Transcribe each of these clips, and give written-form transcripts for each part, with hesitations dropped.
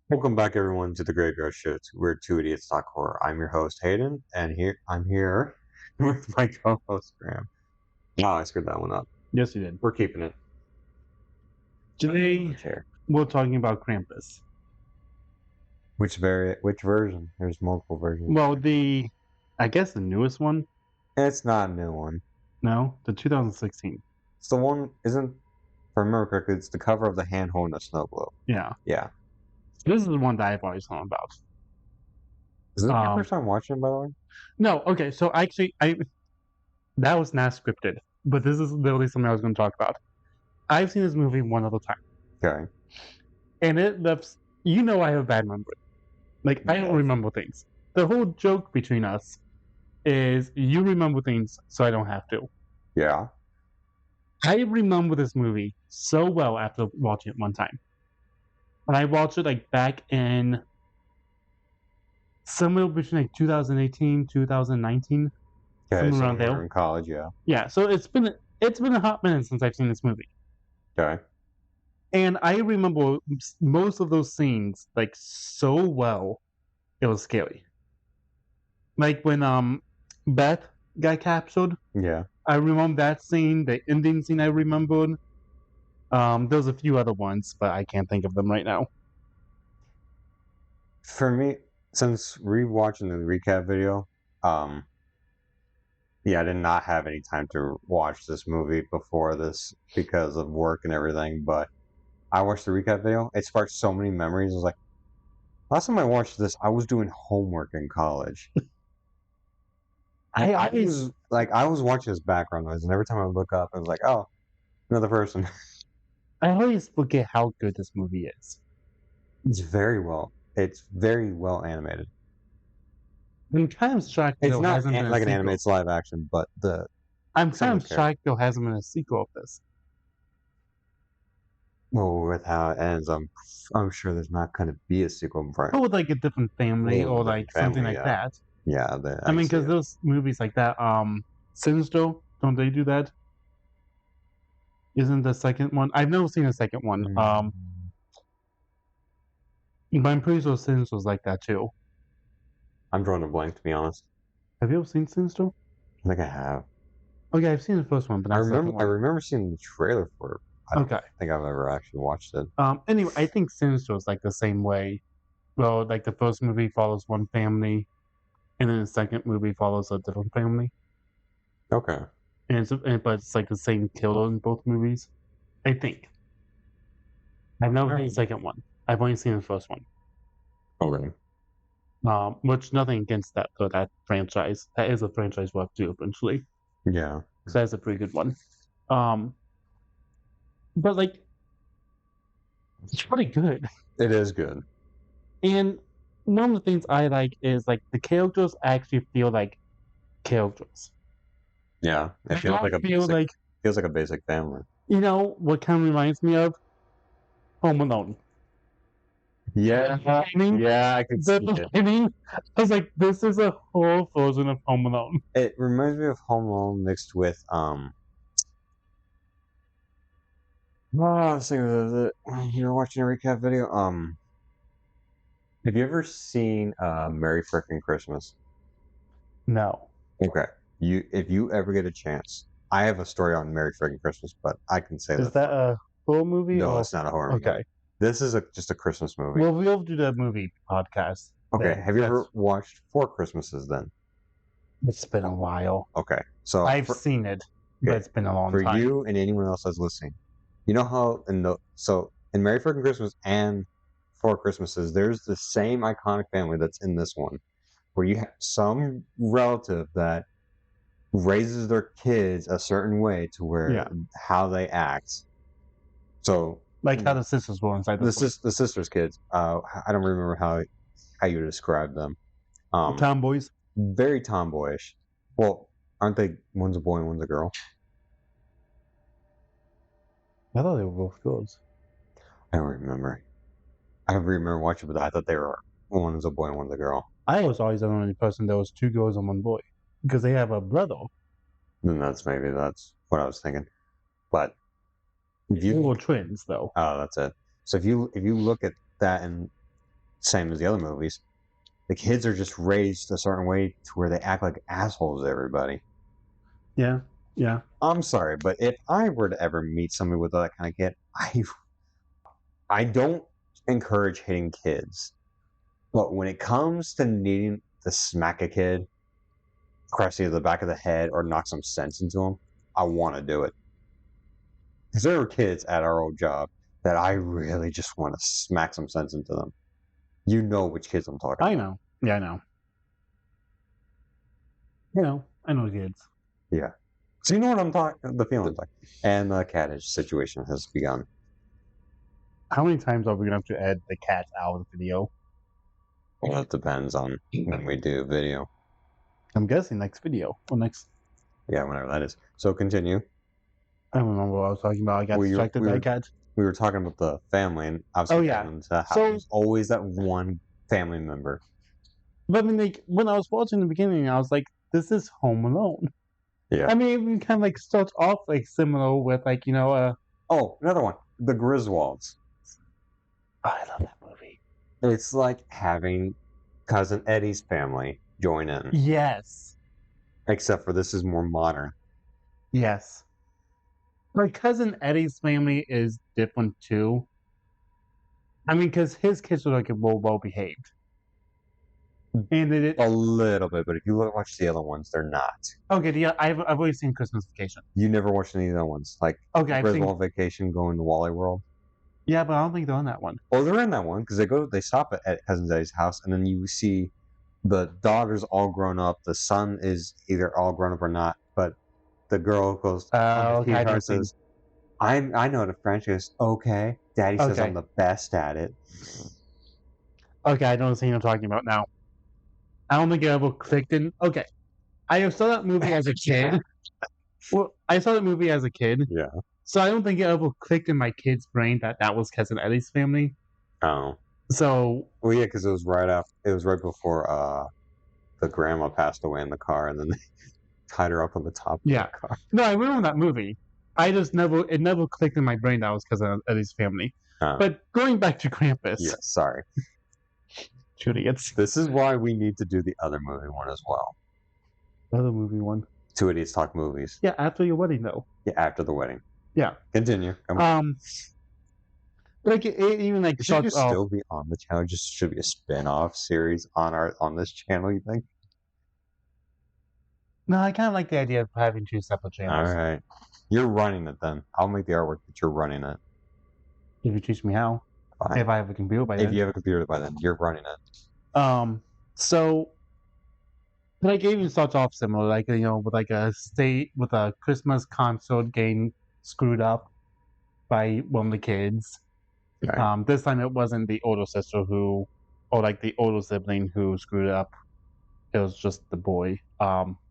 Welcome back, everyone, to the Graveyard Shift. We're two idiots talk horror. I'm your host Hayden, and I'm here with my co-host Graham. Oh, I screwed that one up. Yes, you did. We're keeping it. Today, Chair. we're talking about Krampus. Which version? There's multiple versions. Well, I guess the newest one. It's not a new one. No, the 2016. It's the one. Isn't? If I remember correctly, it's the cover of the hand holding a snow globe. Yeah. Yeah. This is the one that I've always known about. Is this your first time watching it, by the way? No, okay. So actually, that was not scripted, but this is literally something I was going to talk about. I've seen this movie one other time, Okay. and it left. You know, I have a bad memory. Like I don't remember things. The whole joke between us is you remember things, so I don't have to. Yeah. I remember this movie so well after watching it one time. And I watched it like back in somewhere between like 2018, 2019, Okay. somewhere So around you were there. in college, yeah. Yeah, so it's been a hot minute since I've seen this movie. Okay. And I remember most of those scenes like so well. It was scary. Like when Beth got captured, Yeah. I remember that scene, the ending scene I remembered. There's a few other ones, but I can't think of them right now. For me, since rewatching the recap video, yeah, I did not have any time to watch this movie before this because of work and everything, but I watched the recap video. It sparked so many memories. I was like, last time I watched this, I was doing homework in college. I was watching this background noise, and every time I would look up, I was like, oh, another person. I always forget how good this movie is. It's very well animated. I'm kind of shocked It's there not hasn't been a like an sequel. anime, it's live action, but I'm kind of shocked there hasn't been a sequel of this. Well, with how it ends, I'm sure there's not going to be a sequel. Or with like a different family or like something like that. Yeah, I mean, because those movies like that, Sinister, don't they do that? Isn't the second one? I've never seen the second one. But I'm pretty sure Sinister's like that too. I'm drawing a blank, to be honest. Have you ever seen Sinister? I think I have. Okay, I've seen the first one, but not the second one. I remember seeing the trailer for it. I don't think I've ever actually watched it. Anyway, I think Sinister is like the same way. Well, like the first movie follows one family, and then the second movie follows a different family. Okay. But it's like the same killer in both movies. I think. I've never seen the second one. I've only seen the first one. Okay. Which nothing against that for that franchise. That is a franchise we'll have to do eventually. Yeah. Because that's a pretty good one. But like, it's pretty good. It is good. And one of the things I like is like the characters actually feel like characters. Yeah, it feels like a basic family. You know what kind of reminds me of? Home Alone. Yeah, I can see it. I was like, this is a whole version of Home Alone. It reminds me of Home Alone mixed with I was thinking of it. You were watching a recap video. Have you ever seen Merry Frickin' Christmas? No. Okay. If you ever get a chance, I have a story on Merry Frickin' Christmas, but I can say Is that a horror movie? No, it's not a horror movie. Okay. This is just a Christmas movie. Well, we'll do that movie podcast. Okay. Have you ever watched Four Christmases then? It's been a while. Okay. So I've seen it, but it's been a long time. For you and anyone else that's listening, you know how in Merry Frickin' Christmas and Four Christmases, there's the same iconic family that's in this one, where you have some relative that raises their kids a certain way to where how they act. So like how the sisters were inside the sisters' kids. I don't remember how you describe them. Tomboys. Very tomboyish. Well, aren't they? One's a boy and one's a girl. I thought they were both girls. I don't remember. I don't remember watching, but I thought they were one was a boy and one's a girl. I was always the only person that was two girls and one boy because they have a brother. Then that's what I was thinking. But if you were twins, though. Oh, that's it. So if you look at that and same as the other movies. The kids are just raised a certain way to where they act like assholes to everybody. Yeah, yeah. I'm sorry, but if I were to ever meet somebody with that kind of kid, I don't encourage hitting kids. But when it comes to needing to smack a kid, crush either the back of the head or knock some sense into him, I want to do it. Because there were kids at our old job that I really just want to smack some sense into them. You know which kids I'm talking I about. know. Yeah, I know. I know kids. Yeah. So you know what I'm talking, the feeling's like. And the cattish situation has begun. How many times are we gonna have to add the cats out of the video? Well, it depends on when we do video. I'm guessing next video or next. Yeah, whenever that is. So continue. I don't remember what I was talking about. I got distracted by cats. We were talking about the family, and I was comparing to how there's always that one family member. But I mean, like when I was watching the beginning, I was like, "This is Home Alone." Yeah. I mean, it kind of like starts off like similar with like Oh, another one, The Griswolds. I love that movie. It's like having Cousin Eddie's family join in. Yes. Except for this is more modern. Yes. My Cousin Eddie's family is different too. I mean, because his kids are like well behaved. And they did a little bit, but if you watch the other ones, they're not. Okay, yeah, I've already seen Christmas Vacation. You never watched any of the other ones, like Griswold Vacation, going to Wally World. Yeah, but I don't think they're in that one. Oh, they're in that one because they stop at Cousin Eddie's house, and then you see the daughter's all grown up. The son is either all grown up or not, but the girl goes, okay, says, I know the French. She goes, okay. Daddy says I'm the best at it. Okay, I know the scene I'm talking about now. I don't think it ever clicked in. Okay. I saw that movie as a kid. Well, I saw that movie as a kid. Yeah. So I don't think it ever clicked in my kid's brain that was Cousin Eddie's family. Oh. So. Well, yeah, because it was right before the grandma passed away in the car, and then they tied her up on the top of the car. No, I remember that movie. It never clicked in my brain that was Cousin Eddie's family. But going back to Krampus. Yeah, sorry. Idiots. This is why we need to do the other movie one as well. Other movie one? Two Idiots Talk Movies. Yeah, after your wedding, though. Yeah, after the wedding. Yeah. Continue. Come on. Like it even like should just still be on the channel. Just should be a spin-off series on this channel. You think? No, I kind of like the idea of having two separate channels. All right, you're running it then. I'll make the artwork, but you're running it. If you teach me how. Fine. If I have a computer by then. If you have a computer by then, you're running it. So like it even starts off similar, like with like a Christmas concert getting screwed up by one of the kids. Right. This time it wasn't the older sister or like the older sibling who screwed up. It was just the boy,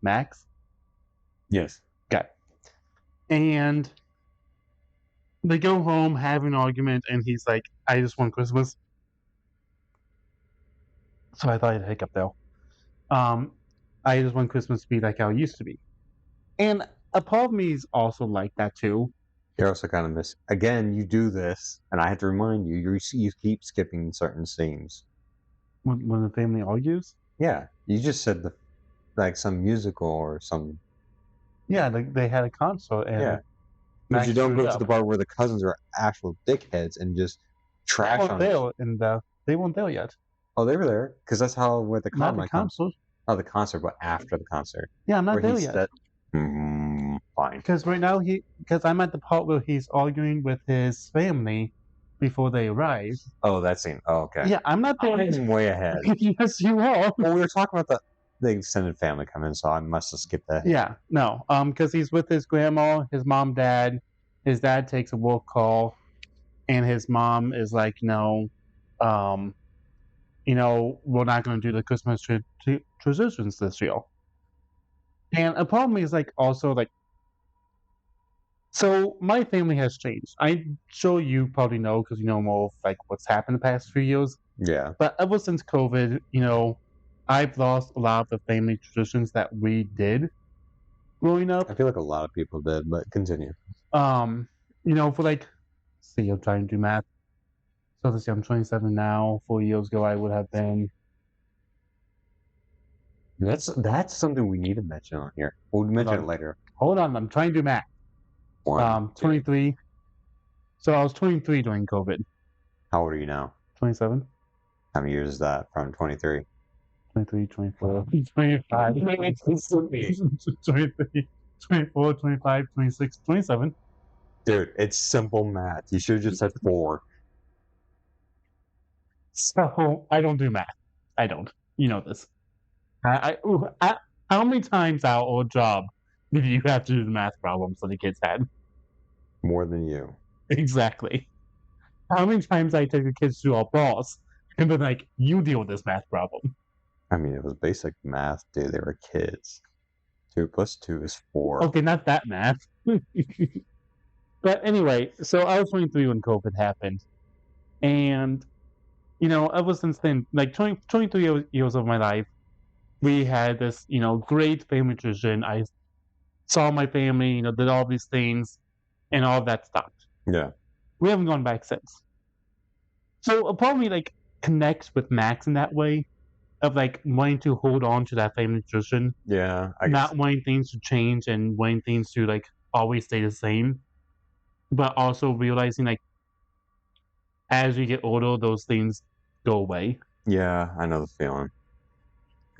Max. Yes. Okay. And they go home, have an argument, and he's like, I just want Christmas. So I thought I'd hiccup though. I just want Christmas to be like how it used to be. And a part of me is also like that too. You're also kind of again, you do this, and I have to remind you, you keep skipping certain scenes. When the family argues? Yeah. You just said like some musical or some. Yeah, they had a concert and. Yeah. But you don't go to the part where the cousins are actual dickheads and just trash on they weren't there yet. Oh, they were there because that's how with the concert. Oh, the concert, but after the concert. Yeah, I'm not there yet. Fine. Because right now because I'm at the part where he's arguing with his family before they arrive. Oh, that scene. Oh, okay. Yeah, I'm not there. I'm way ahead. Yes, you are. Well, we were talking about the extended family coming in, so I must have skipped that. Yeah, no, because he's with his grandma, his mom, dad. His dad takes a work call, and his mom is like, no, we're not going to do the Christmas traditions this year. And a problem is like also like, so my family has changed. I'm sure you probably know because you know more of like what's happened the past few years. Yeah. But ever since COVID, I've lost a lot of the family traditions that we did growing up. I feel like a lot of people did, but continue. For like, see, I'm trying to do math. So let's see, I'm 27 now. 4 years ago, I would have been. That's something we need to mention on here. We'll mention it later. Hold on, I'm trying to do math. 23. So I was 23 during COVID. How old are you now? 27. How many years is that from 23? 23, 24, 25, 23, 24, 25, 26, 27. Dude, it's simple math. You should have just said 4. So I don't do math. I don't. You know this. How many times our old job did you have to do the math problems that the kids had? More than you. Exactly. How many times I take the kids to our boss and been like, you deal with this math problem. I mean, it was basic math, dude. They were kids. 2 plus 2 is 4. Okay, not that math. But anyway, so I was 23 when COVID happened. And, ever since then, like 23 years of my life, we had this, great family tradition. I saw my family, did all these things, and all of that stopped. Yeah. We haven't gone back since. So a part of me, like, connects with Max in that way of, like, wanting to hold on to that family tradition. Yeah. Not wanting things to change and wanting things to, like, always stay the same. But also realizing, like, as you get older, those things go away. Yeah, I know the feeling.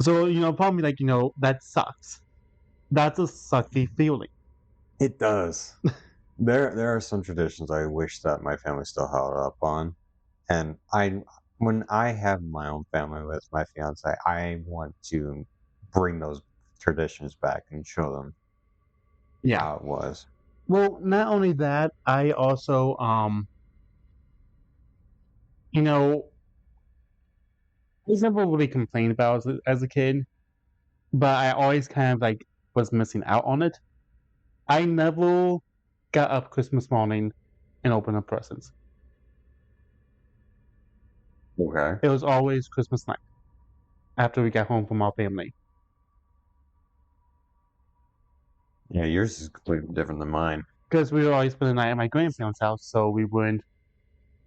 So, probably like, that sucks. That's a sucky feeling. It does. There are some traditions I wish that my family still held up on. And when I have my own family with my fiance, I want to bring those traditions back and show them how it was. Well, not only that, I also, I never really complained about it as a kid, but I always kind of like was missing out on it. I never got up Christmas morning and opened up presents. Okay. It was always Christmas night after we got home from our family. Yeah, yours is completely different than mine. Because we would always spend the night at my grandparents' house, so we wouldn't.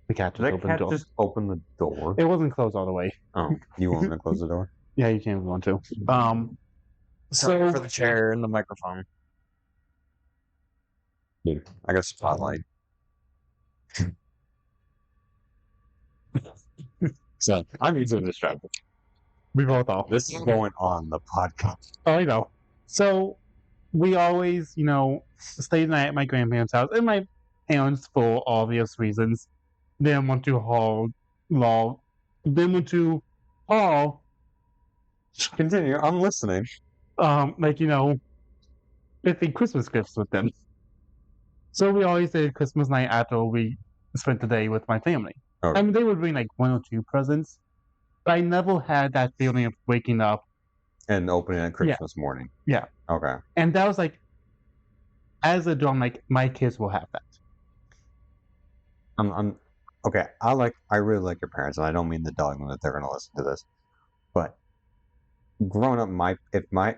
The cat just opened the door. Just open the door. It wasn't closed all the way. Oh, you want me to close the door? Yeah, you can if you want to. Sorry for the chair and the microphone. Dude, I got a spotlight. So I'm easily distracted. We both are. This is going on the podcast. Oh, I know. So we always, stayed the night at my grandparents' house, and my parents, for obvious reasons, didn't want to haul. Continue. I'm listening. 50 Christmas gifts with them. So we always did Christmas night after we spent the day with my family. Okay. I mean, they would bring like 1 or 2 presents, but I never had that feeling of waking up and opening it Christmas morning. Yeah. Okay. And that was like, as a adult, I'm like, my kids will have that. I'm okay. I really like your parents, and I don't mean the dogma that they're going to listen to this, but growing up,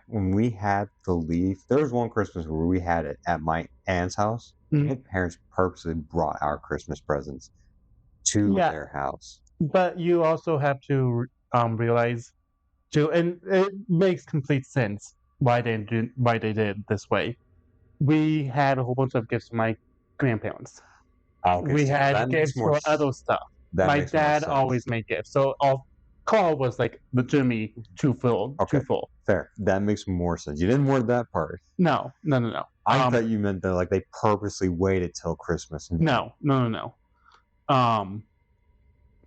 when we had to leave, there was one Christmas where we had it at my aunt's house. Mhm. My parents purposely brought our Christmas presents to their house. But you also have to realize too, and it makes complete sense why they did it this way. We had a whole bunch of gifts from my grandparents. Okay, We had gifts for other stuff. My dad always made gifts, so our car was like legitimately too full. Okay. Too full. Fair. That makes more sense. You didn't word that part. No. I thought you meant that they purposely waited till Christmas. No. And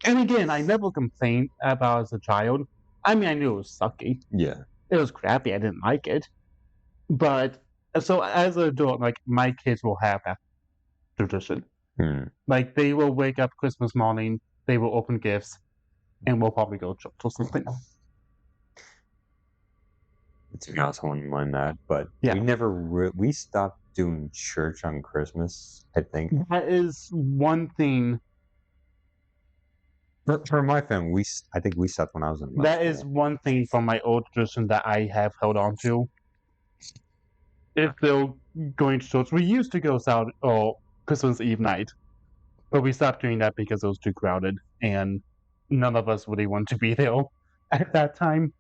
again, I never complained about it as a child. I mean, I knew it was sucky. Yeah. It was crappy. I didn't like it. But so as an adult, like my kids will have that tradition. Like they will wake up Christmas morning, they will open gifts, and we'll probably go to church or something. To be honest, I wouldn't mind that, but we stopped doing church on Christmas. I think that is one thing. For my family, I think we stopped when I was in. That is one thing from my old tradition that I have held on to. If they're going to church, we used to go out Christmas Eve night, But we stopped doing that because it was too crowded, and none of us really wanted to be there at that time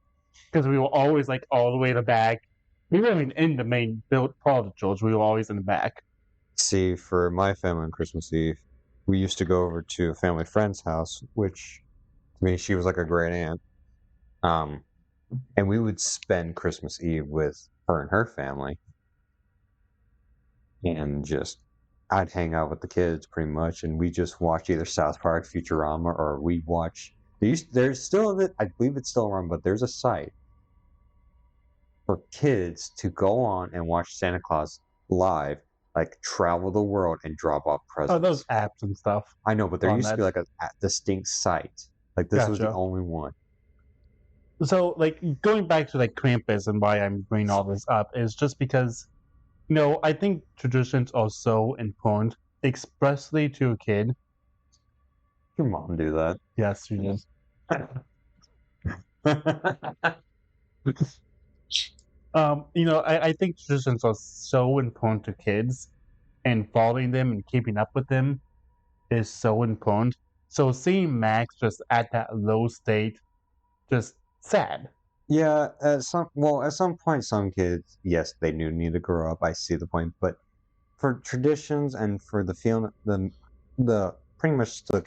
because we were always like all the way in the back. We weren't even in the main built part of the church. We were always in the back. See, for my family on Christmas Eve, we used to go over to a family friend's house, which to me, she was like a great aunt. And we would spend Christmas Eve with her and her family. And just, I'd hang out with the kids pretty much, and we just watch either South Park, Futurama, or we watch. There's still, I believe it's still around, but there's a site for kids to go on and watch Santa Claus live, like travel the world and drop off presents. Oh, those apps and stuff. I know, but there on used to that. be like a distinct site. Like this was the Gotcha. only one. So, like, going back to like Krampus and why I'm bringing all this up is just because, I think traditions are so important, expressly to a kid. Your mom do that. Yes, she did. I think traditions are so important to kids, and following them and keeping up with them is so important. So seeing Max just at that low state, just sad. Yeah, at some point, some kids, yes, they do need to grow up. I see the point, but for traditions and for the feeling, the pretty much the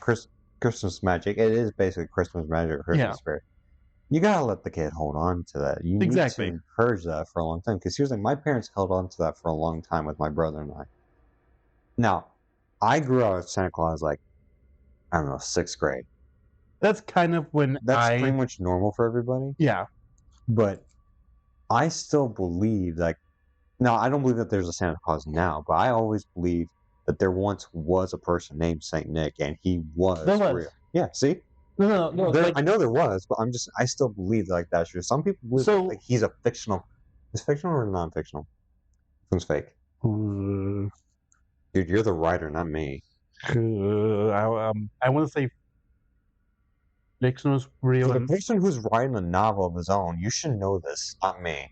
Christmas magic, it is basically Christmas magic or Christmas spirit. You gotta let the kid hold on to that. You need to encourage that for a long time. Because here's the thing, my parents held on to that for a long time with my brother and I. Now, I grew up with Santa Claus like, I don't know, 6th grade. That's kind of when That's pretty much normal for everybody. Yeah. But I still believe, like, now I don't believe that there's a Santa Claus now, but I always believe that there once was a person named Saint Nick, and he was real. Yeah, see? No. I know there was, but I still believe like that's true. Some people believe like he's a fictional. Is fictional or non-fictional? This one's fake. Dude, you're the writer, not me. I want to say fictional is real. For the person who's writing a novel of his own, you should know this, not me.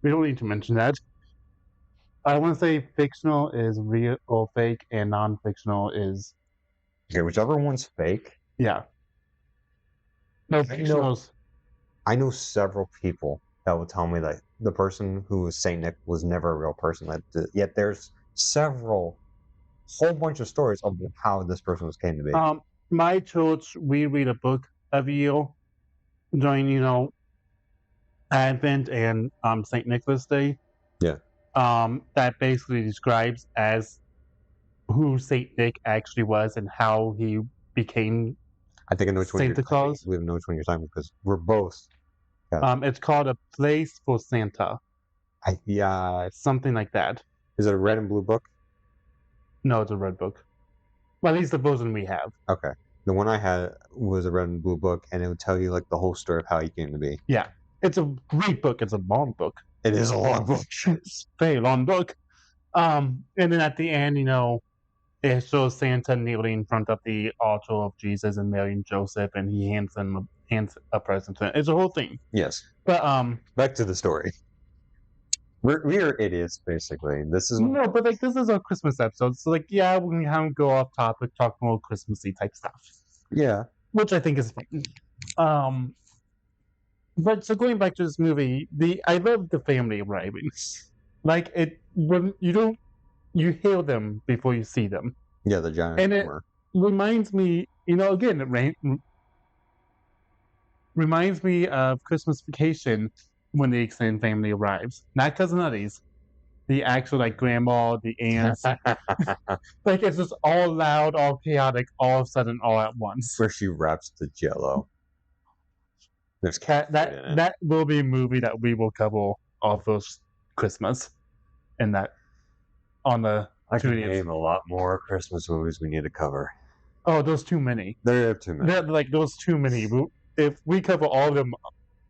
We don't need to mention that. I want to say fictional is real or fake, and non-fictional is. Okay, whichever one's fake. Yeah. No, fictionals. I know several people that will tell me that the person who was Saint Nick was never a real person. Yet there's whole bunch of stories of how this person came to be. My church, we read a book every year during, Advent and St. Nicholas Day. Yeah. That basically describes as who Saint Nick actually was and how he became. I think I know which one Santa Claus. We know which one you're talking because we're both. It's called A Place for Santa. Something like that. Is it a red and blue book? No, it's a red book. Well, at least the version we have. Okay. The one I had was a red and blue book, and it would tell you like the whole story of how he came to be. Yeah. It's a great book. It's a long book. It is a long book. It's a very long book. And then at the end, it shows Santa kneeling in front of the altar of Jesus and Mary and Joseph, and he hands a present to them. It's a whole thing. Yes. But back to the story. We are idiots, basically. This is this is our Christmas episode, so we're gonna have go off topic, talk more Christmassy type stuff. Yeah. Which I think is fun. But so going back to this movie, I love the family arriving. Like when you hear them before you see them. Yeah, the giant. And it reminds me, again, it reminds me of Christmas Vacation when the extended family arrives. Not Cousin Eddie's. The actual, grandma, the aunts. It's just all loud, all chaotic, all of a sudden, all at once. Where she wraps the Jell-O. There's that will be a movie that we will cover all first Christmas. And that on the I can name a lot more Christmas movies we need to cover. Oh, there's too many. There are too many. There's too many. If we cover all of them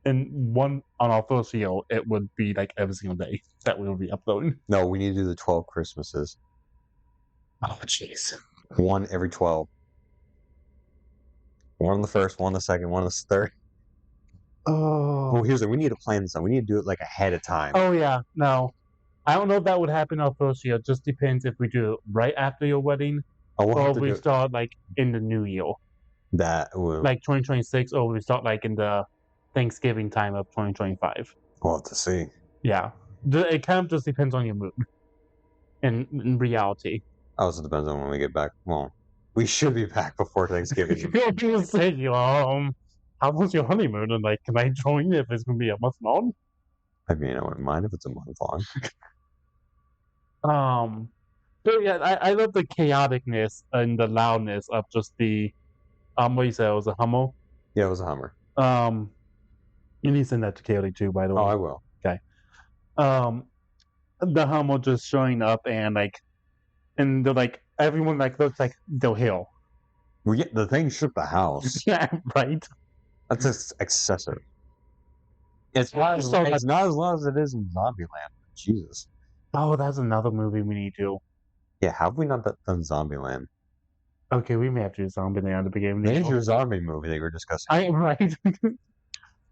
in one on our first year, it would be every single day that we will be uploading. No, we need to do the 12 Christmases. Oh, jeez. One every 12. One on the first, one on the second, one on the third. Oh. Well, here's the we need to plan this out. We need to do it ahead of time. Oh, yeah. No. I don't know if that would happen our first year. It just depends if we do it right after your wedding we'll have or to we do start like in the new year, that. like 2026, or we start like in the Thanksgiving time of 2025. We'll have to see. Yeah, it kind of just depends on your mood. In reality, Also depends on when we get back. Well, we should be back before Thanksgiving. you're gonna say, how was your honeymoon? And like, can I join if it's gonna be a month long? I mean, I wouldn't mind if it's a month long. But yeah, I love the chaoticness and the loudness of just the what you said, it was a Hummel. Yeah, it was a Hummer. You need to send that to Kaylee too, by the way. Oh, I will. Okay. The Hummel just showing up and like, and they're like, everyone like looks like they'll heal. Well, yeah, the thing shook the house. Yeah, right. That's excessive. It's not as loud as it is in Zombieland. Jesus. Oh, that's another movie we need to. Yeah, how have we not done Zombieland? Okay, we may have to do Zombieland at the beginning. There's your zombie movie that you were discussing. Right.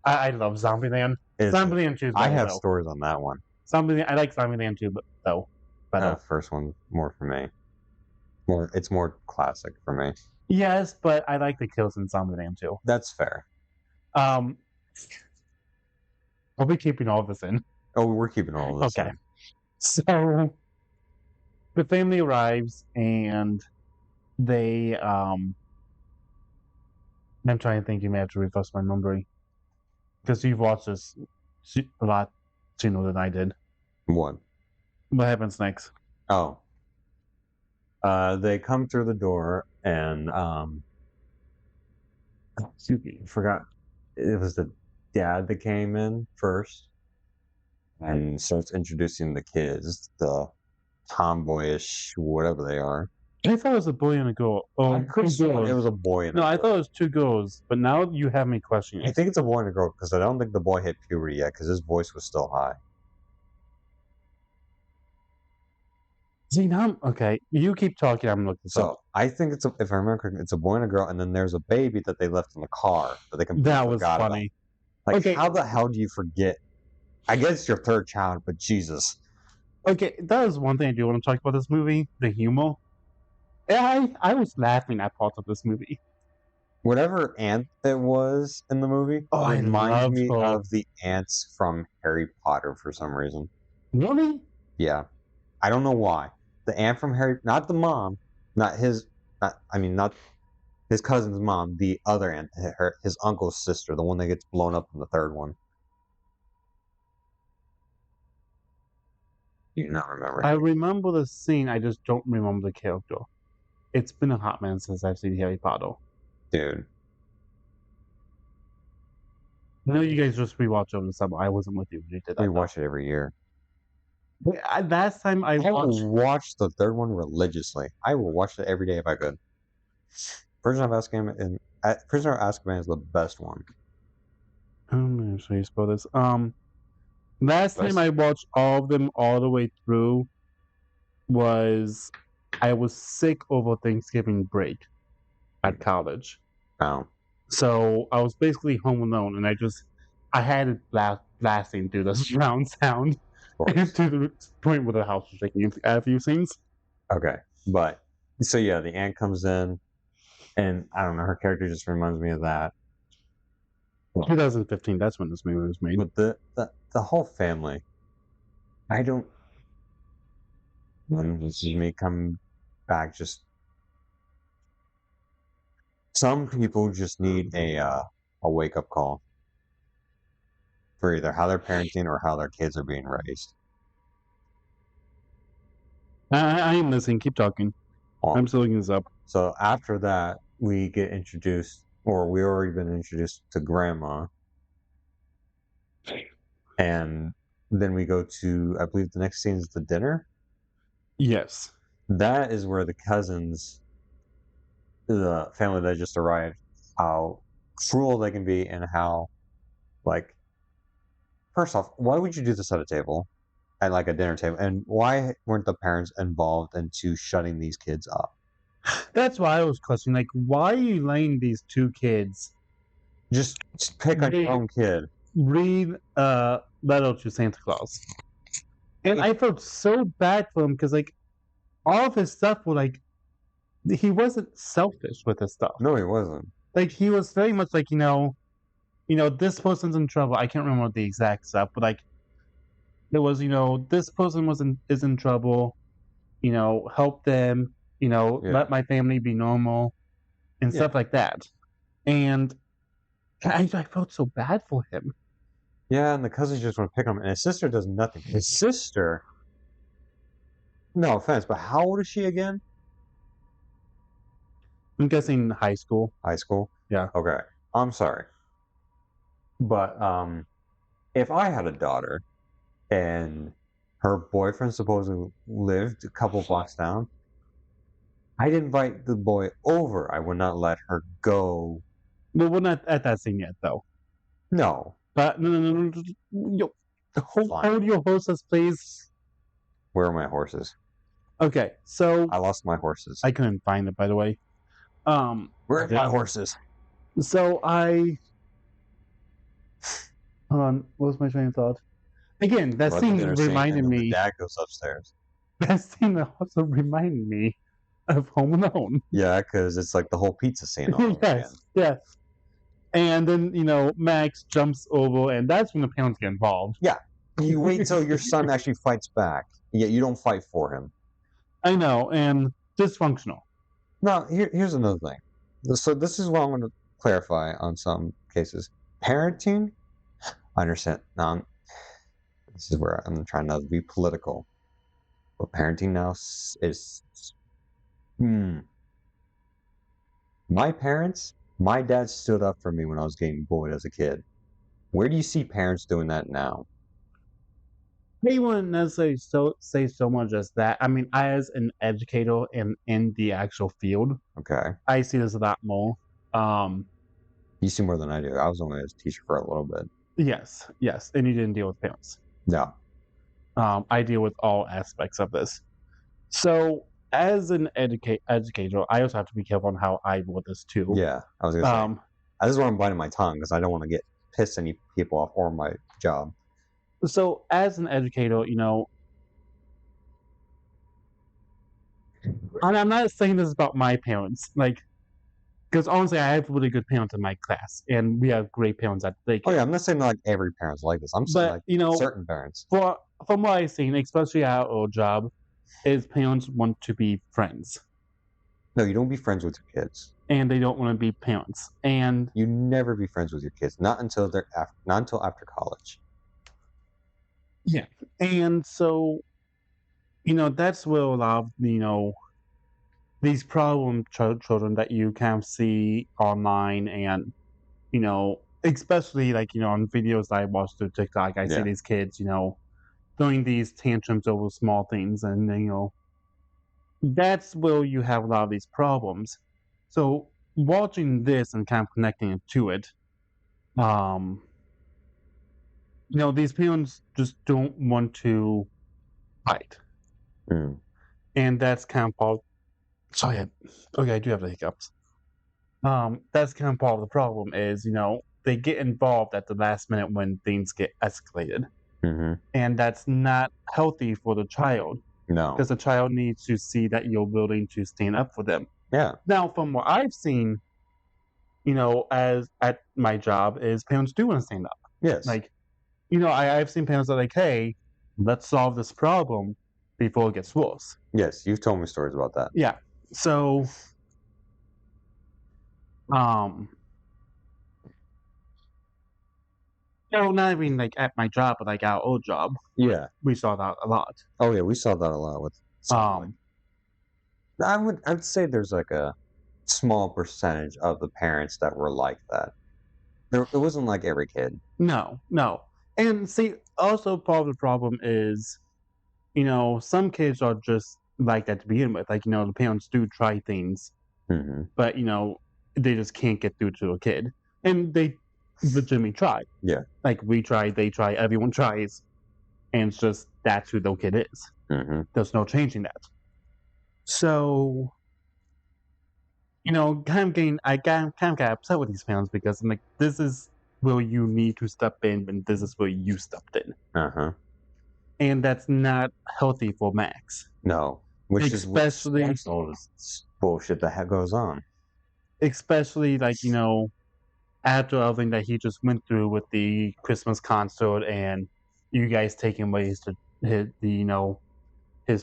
I love Zombieland. Zombieland 2 is better, I have though. stories on that one. Zombieland, I like Zombieland 2, though. Better. First one more for me. It's more classic for me. Yes, but I like the kills in Zombieland 2. That's fair. Are we keeping all of this in? Oh, we're keeping all of this. Okay. So the family arrives and they I'm trying to think, you may have to refresh my memory. Because you've watched this a lot sooner than I did. What? What happens next? Oh. They come through the door and forgot it was the dad that came in first and starts introducing the kids, the tomboyish whatever they are. I thought it was a boy and a girl. Oh, I could have sworn it was a boy and a girl. I thought it was two girls, but now you have me questioning. I think it's a boy and a girl because I don't think the boy hit puberty yet because his voice was still high. See, now, okay, you keep talking, I'm looking. So I think if I remember correctly, it's a boy and a girl, and then there's a baby that they left in the car that they completely That was forgot funny. About. Like, Okay. how the hell do you forget? I guess your third child, but Jesus. Okay, that is one thing I do want to talk about this movie, the humor. I was laughing at parts of this movie. Whatever ant it was in the movie reminds me of the ants from Harry Potter for some reason. Really? Yeah. I don't know why. The ant from Harry, not the mom, not his cousin's mom, the other aunt, his uncle's sister, the one that gets blown up in the third one. You do not remember. I remember the scene, I just don't remember the character. It's been a hot minute since I've seen Harry Potter. Dude. I know you guys just rewatched over the summer. I wasn't with you when you did that. We watch it every year. Last time I watched the third one religiously. I will watch it every day if I could. Prisoner of Azkaban is the best one. I'm sure you spoil this. Last time I watched all of them all the way through was I was sick over Thanksgiving break at college. Oh. So I was basically home alone, and I had it blasting through the surround sound to the point where the house was shaking at a few scenes. Okay, but so yeah, the aunt comes in, and I don't know, her character just reminds me of that. 2015, that's when this movie was made. But the whole family, I don't. This is me coming back. Just some people just need a wake up call for either how they're parenting or how their kids are being raised. I am listening. Keep talking. I'm still looking this up. So after that, we get introduced, or we already been introduced to Grandma. And then we go to, I believe the next scene is the dinner. Yes. That is where the cousins, the family that just arrived, how cruel they can be and how, like, first off, why would you do this at a table, at like a dinner table? And why weren't the parents involved into shutting these kids up? That's why I was questioning, like, why are you letting these two kids just pick on your own kid? Read Letter to Santa Claus. And I felt so bad for him because, like, all of his stuff were, like, he wasn't selfish with his stuff. No, he wasn't. Like he was very much like, this person's in trouble. I can't remember the exact stuff, but like there was, this person is in trouble, help them, Yeah. let my family be normal and Yeah. stuff like that. And I felt so bad for him. Yeah, and the cousins just want to pick on him, and his sister does nothing. His sister, no offense, but how old is she again? I'm guessing high school. High school? Yeah. Okay. I'm sorry. But if I had a daughter and her boyfriend supposedly lived a couple blocks down, I'd invite the boy over. I would not let her go. Well, we're not at that scene yet, though. No. But no. Yo, hold your horses, please. Where are my horses? Okay, so I lost my horses. I couldn't find it, by the way. Where are my horses? So hold on. What was my train of thought? Again, that scene reminded me. The dad goes upstairs. That scene also reminded me of Home Alone. Yeah, because it's like the whole pizza scene. All Yes. And then Max jumps over, and that's when the parents get involved. Yeah, you wait until your son actually fights back, yet you don't fight for him. I know, and dysfunctional. Now, here's another thing. So this is what I'm going to clarify on some cases. Parenting, I understand. Now, this is where I'm trying not to be political. But parenting now is... My parents, my dad stood up for me when I was getting bullied as a kid. Where do you see parents doing that now? They wouldn't necessarily say so much as that. I mean, as an educator and in the actual field, Okay. I see this a lot more. You see more than I do. I was only a teacher for a little bit. Yes, and you didn't deal with parents. Yeah. I deal with all aspects of this. So, as an educator, I also have to be careful on how I word this too. Yeah, I was gonna say. I just want to bite my tongue because I don't want to get piss any people off or my job. So, as an educator, and I'm not saying this about my parents, because honestly, I have really good parents in my class, and we have great parents at the daycare. Oh yeah, I'm not saying like every parent's like this. I'm saying certain parents. From what I've seen, especially at our job, is parents want to be friends. No, you don't be friends with your kids. And they don't want to be parents. And you never be friends with your kids, not until after college. Yeah, and so that's where a lot of these problem children that you kind of see online, and especially on videos that I watch through TikTok, I see these kids throwing these tantrums over small things, and that's where you have a lot of these problems. So watching this and kind of connecting it to it, these parents just don't want to fight. And that's kind of part. Sorry, okay, I do have the hiccups. That's kind of part of the problem is, they get involved at the last minute when things get escalated. And that's not healthy for the child. No. Because the child needs to see that you're willing to stand up for them. Yeah. Now, from what I've seen, as at my job, is parents do want to stand up. Yes. I've seen parents that are like, hey, let's solve this problem before it gets worse. Yes, you've told me stories about that. Yeah. So, not even at my job, but our old job. Yeah. We saw that a lot. Oh yeah, we saw that a lot with I'd say there's like a small percentage of the parents that were like that. It wasn't like every kid. No. And see, also part of the problem is, some kids are just like that to begin with. The parents do try things, but they just can't get through to a kid, and they legitimately try. Yeah. We try, they try, everyone tries, and it's just that's who the kid is. There's no changing that. So, I kind of got upset with these parents because I'm like, this is where you need to step in, and this is where you stepped in. And that's not healthy for Max. No. which is what Especially- starts all this bullshit that goes on. Especially after everything that he just went through with the Christmas concert and you guys taking away his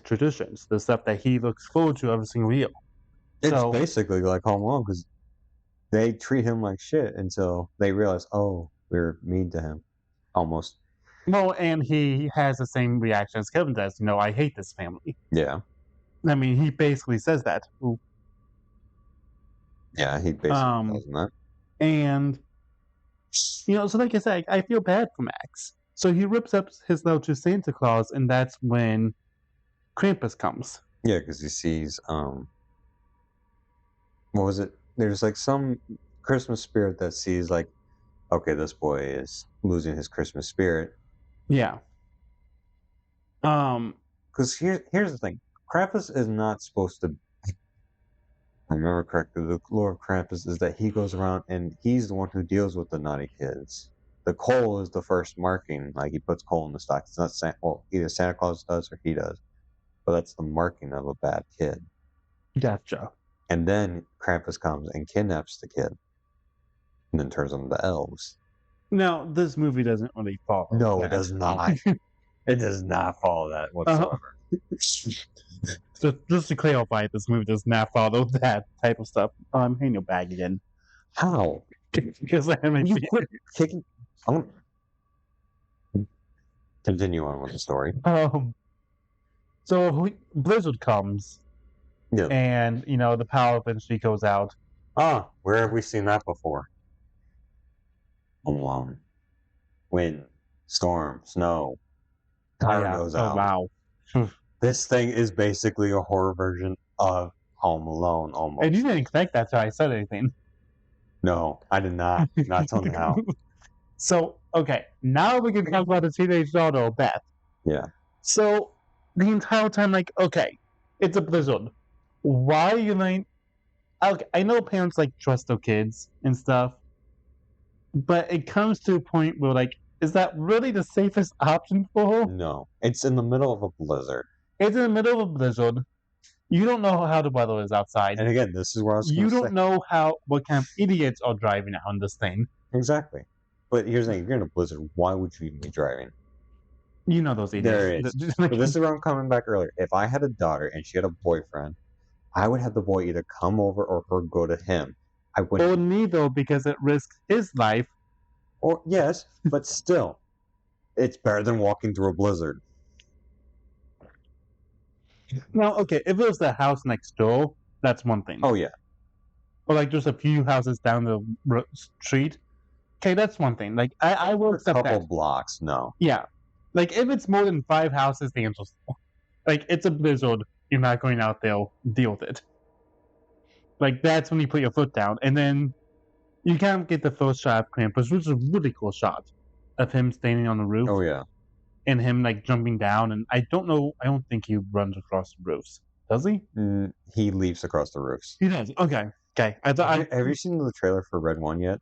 traditions, the stuff that he looks forward to every single year. It's So basically like Home Alone because they treat him like shit until they realize, oh, we're mean to him, almost. well, and he has the same reaction as Kevin does. I hate this family. Yeah, I mean, he basically says that. yeah, he basically does that. And so like I said, I feel bad for Max. So he rips up his note to Santa Claus, and that's when Krampus comes. Yeah, because he sees what was it? There's like some Christmas spirit that sees like, okay, this boy is losing his Christmas spirit. Yeah. Because here's the thing, Krampus is not supposed to. I remember correctly, the lore of Krampus is that he goes around and he's the one who deals with the naughty kids. The coal is the first marking, like he puts coal in the stock. It's not well, either Santa Claus does or he does, but that's the marking of a bad kid. Gotcha. And then Krampus comes and kidnaps the kid, and then turns them into elves. Now, this movie doesn't really follow. No, that. it does not. It does not follow that whatsoever. So just to clarify, this movie does not follow that type of stuff. I'm hitting your bag again. How? Because I haven't You quit kicking. Continue on with the story. So Blizzard comes, Yeah. and the power eventually goes out. Where have we seen that before? Home Alone. Wind, storm, snow. Power goes out. Wow. This thing is basically a horror version of Home Alone, almost. And you didn't expect that till I said anything. No, I did not. Not till now. So, okay, now we can talk about the teenage daughter, Beth. Yeah. So, the entire time, okay, it's a blizzard. Why are you okay, I know parents trust their kids and stuff, but it comes to a point where is that really the safest option for her? No. It's in the middle of a blizzard. It's in the middle of a blizzard. You don't know how the weather is outside. And again, this is where I was You going to say. don't know what kind of idiots are driving on this thing. Exactly. But here's the thing, if you're in a blizzard, why would you even be driving? You know those idiots. There is. But this is where I'm coming back earlier. If I had a daughter and she had a boyfriend, I would have the boy either come over or her go to him. I wouldn't. Or neither, because it risks his life. Or yes, but still, it's better than walking through a blizzard. Now, okay, if it was the house next door, that's one thing. Oh yeah. Or just a few houses down the street. Okay, that's one thing. I will accept a couple that. blocks, no. Yeah. If it's more than 5 houses, the answer's no. It's a blizzard. You're not going out there, deal with it. That's when you put your foot down. And then you kind of get the first shot of Krampus, which is a really cool shot of him standing on the roof. Oh yeah. And him jumping down. And I don't think he runs across the roofs. Does he? He leaps across the roofs. He does. Okay. Have you seen the trailer for Red 1 yet?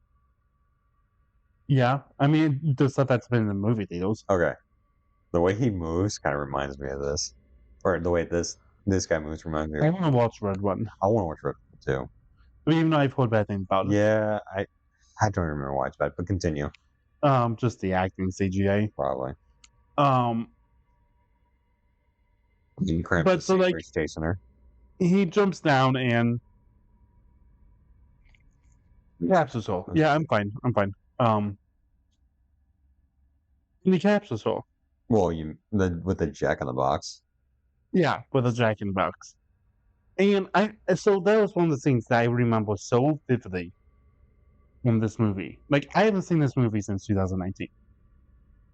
Yeah. I mean, the stuff that's been in the movie theaters. Okay. The way he moves kind of reminds me of this. Or the way this guy moves reminds me of... I want to watch Red 1. I want to watch Red 1 too. I mean, even though I've heard bad things about it. Yeah, I don't remember why it's bad, but continue. Just the acting, CGI. Probably. But so he's chasing her. he jumps down and captures her. Yeah, I'm fine. And he captures her. Well, with the Jack in the Box. Yeah, with a Jack in the Box. And so that was one of the things that I remember so vividly from this movie. I haven't seen this movie since 2019.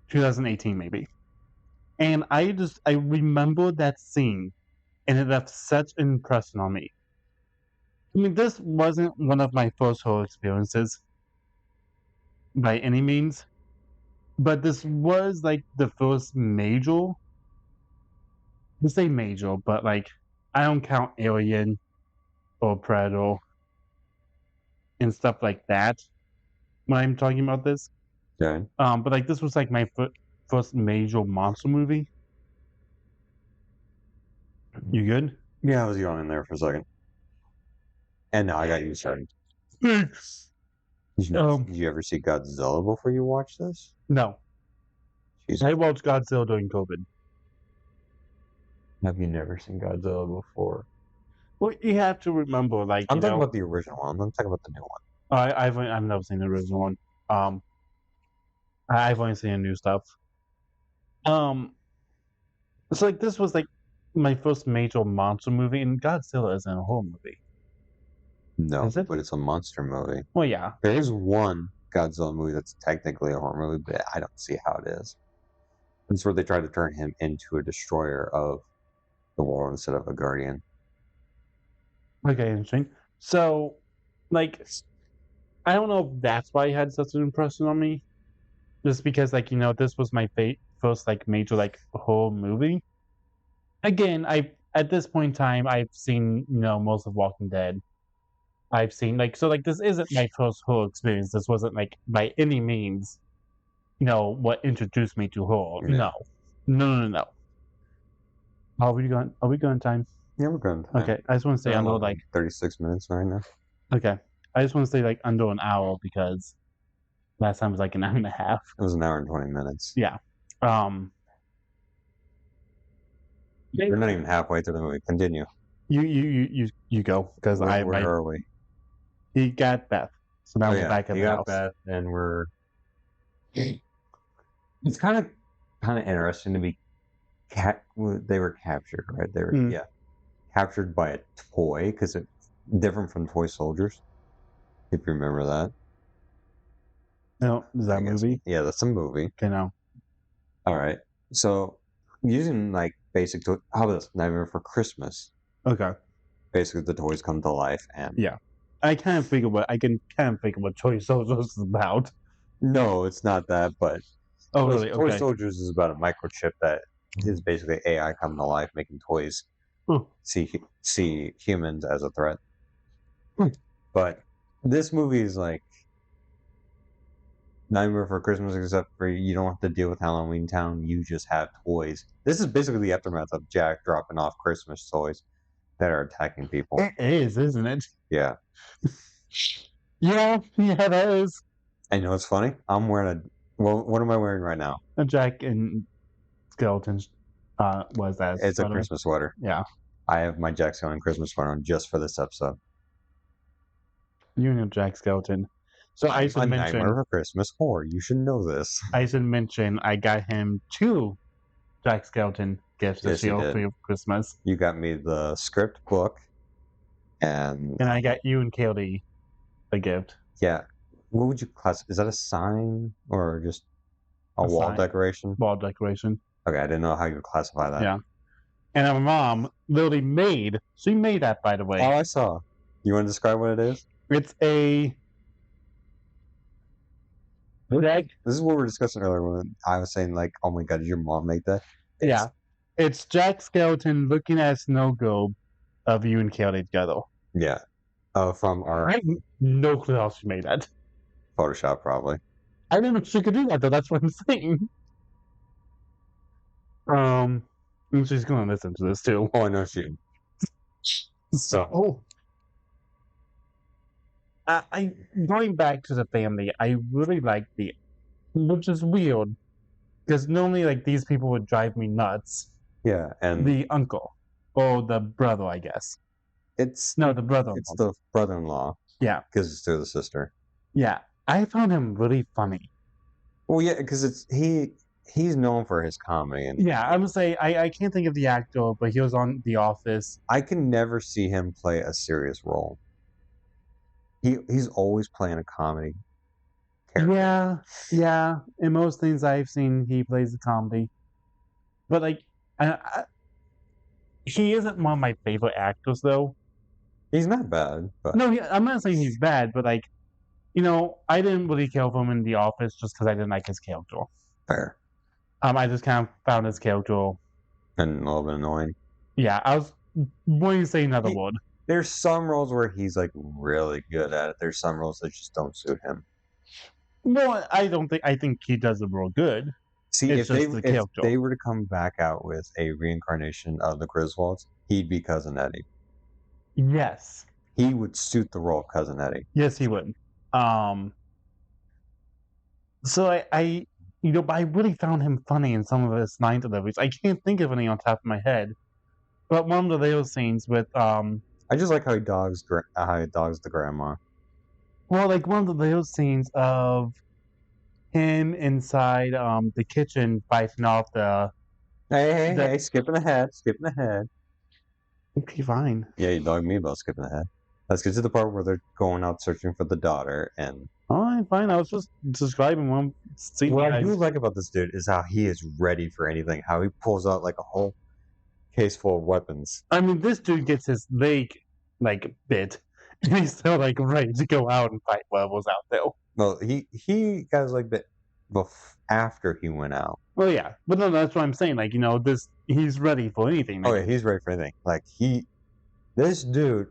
2018 maybe. And I remember that scene, and it left such an impression on me. I mean, this wasn't one of my first horror experiences by any means, but this was the first major. I say major, but I don't count Alien or Predator and stuff like that when I'm talking about this. Okay. But this was my first major monster movie. You good? Yeah, I was yawning there for a second. And now I got you started. Did you ever see Godzilla before you watched this? No. Jesus. I watched Godzilla during COVID. Have you never seen Godzilla before? Well, you have to remember, like, I'm talking about the original one. I'm talking about the new one. I've never seen the original one. I've only seen the new stuff. It's like this was like my first major monster movie, and Godzilla isn't a horror movie. No, Is it? but it's a monster movie. Well, yeah. There is one Godzilla movie that's technically a horror movie, but I don't see how it is. It's where they try to turn him into a destroyer of the world instead of a guardian. Okay, interesting. So, like, I don't know if that's why it had such an impression on me. Just because, like, this was my first, like, major, like, horror movie. Again, at this point in time, I've seen, most of Walking Dead. I've seen, like, so, like, this isn't my first horror experience. This wasn't, like, by any means, what introduced me to horror. Yeah. No. Are we going time? Yeah, we're going time. Okay, I just want to say under, like, 36 minutes right now. okay. I just want to say, like, under an hour because last time was, like, an hour and a half. It was an hour and 20 minutes. Yeah. We're not even halfway through the movie. Continue. You go because Where are we? He got Beth, so now we're back at the house. Beth, and we're. It's kind of interesting to be. They were captured, right? They were captured by a toy because it's different from toy soldiers. If you remember that. No, is that a movie? Yeah, that's a movie. Okay, no. All right. So using like basic how about this? Nightmare for Christmas. Okay. Basically, the toys come to life, and yeah, I can kind of figure what Toy Soldiers is about. No, it's not that, but really? Toy Okay. Soldiers is about a microchip that is basically AI coming to life, making toys see humans as a threat. But this movie is like Nightmare for Christmas, except for you don't have to deal with Halloween Town. You just have toys. This is basically the aftermath of Jack dropping off Christmas toys that are attacking people. It is, isn't it? Yeah. yeah, that is. I know it's funny. I'm wearing what am I wearing right now? A Jack and Skeleton was that. It's a Christmas sweater. Yeah. I have my Jack Skeleton Christmas sweater on just for this episode. You know Jack Skeleton. So I should mention Nightmare for Christmas horror. You should know this. I should mention I got him 2 Jack Skeleton gifts this year for Christmas. You got me the script book, and I got you and Kaylee a gift. Yeah. What would you class? Is that a sign or just a wall decoration? Wall decoration. Okay, I didn't know how you would classify that. Yeah. And my mom literally made that, by the way. Oh, I saw. You want to describe what it is? It's a This is what we were discussing earlier when I was saying, like, oh my god, did your mom make that? Yeah. It's Jack Skeleton looking at a snow globe of you and Kaylee together. Yeah. From our... I have no clue how she made that. Photoshop, probably. I didn't know she could do that, though. That's what I'm saying. And she's going to listen to this, too. Oh, I know she... So... going back to the family, I really like which is weird, because normally, like, these people would drive me nuts. Yeah, and... The uncle. Or the brother, I guess. The brother-in-law. It's the brother-in-law. Yeah. Because it's through the sister. Yeah. I found him really funny. Well, yeah, because he's known for his comedy. And yeah, I would say, I can't think of the actor, but he was on The Office. I can never see him play a serious role. He's always playing a comedy character. Yeah. In most things I've seen, he plays a comedy. But, like, he isn't one of my favorite actors, though. He's not bad. But... No, I'm not saying he's bad, but, like, I didn't really care for him in The Office just because I didn't like his character. Fair. I just kind of found his character... And a little bit annoying. Yeah, I was going to say another word. There's some roles where he's, like, really good at it. There's some roles that just don't suit him. No, I think he does the role good. See, It's just the if character. they were to come back out with a reincarnation of the Griswolds, he'd be Cousin Eddie. Yes. He would suit the role of Cousin Eddie. Yes, he would. So but I really found him funny in some of his line deliveries. I can't think of any on top of my head, but one of those scenes with I just like how he dogs the grandma. well, like one of those scenes of him inside the kitchen fighting off the. Hey, skipping ahead, skipping ahead. Okay, fine. Yeah, you dogged me about skipping ahead. Let's get to the part where they're going out searching for the daughter. And All right, fine. I was just describing one scene. what I do like about this dude is how he is ready for anything. How he pulls out like a whole case full of weapons. I mean, this dude gets his leg like bit, and he's still like ready to go out and fight whatever's out there. Well, he got his leg bit after he went out. Well, yeah, but no, that's what I'm saying. Like, he's ready for anything. Oh yeah, he's ready for anything. Like this dude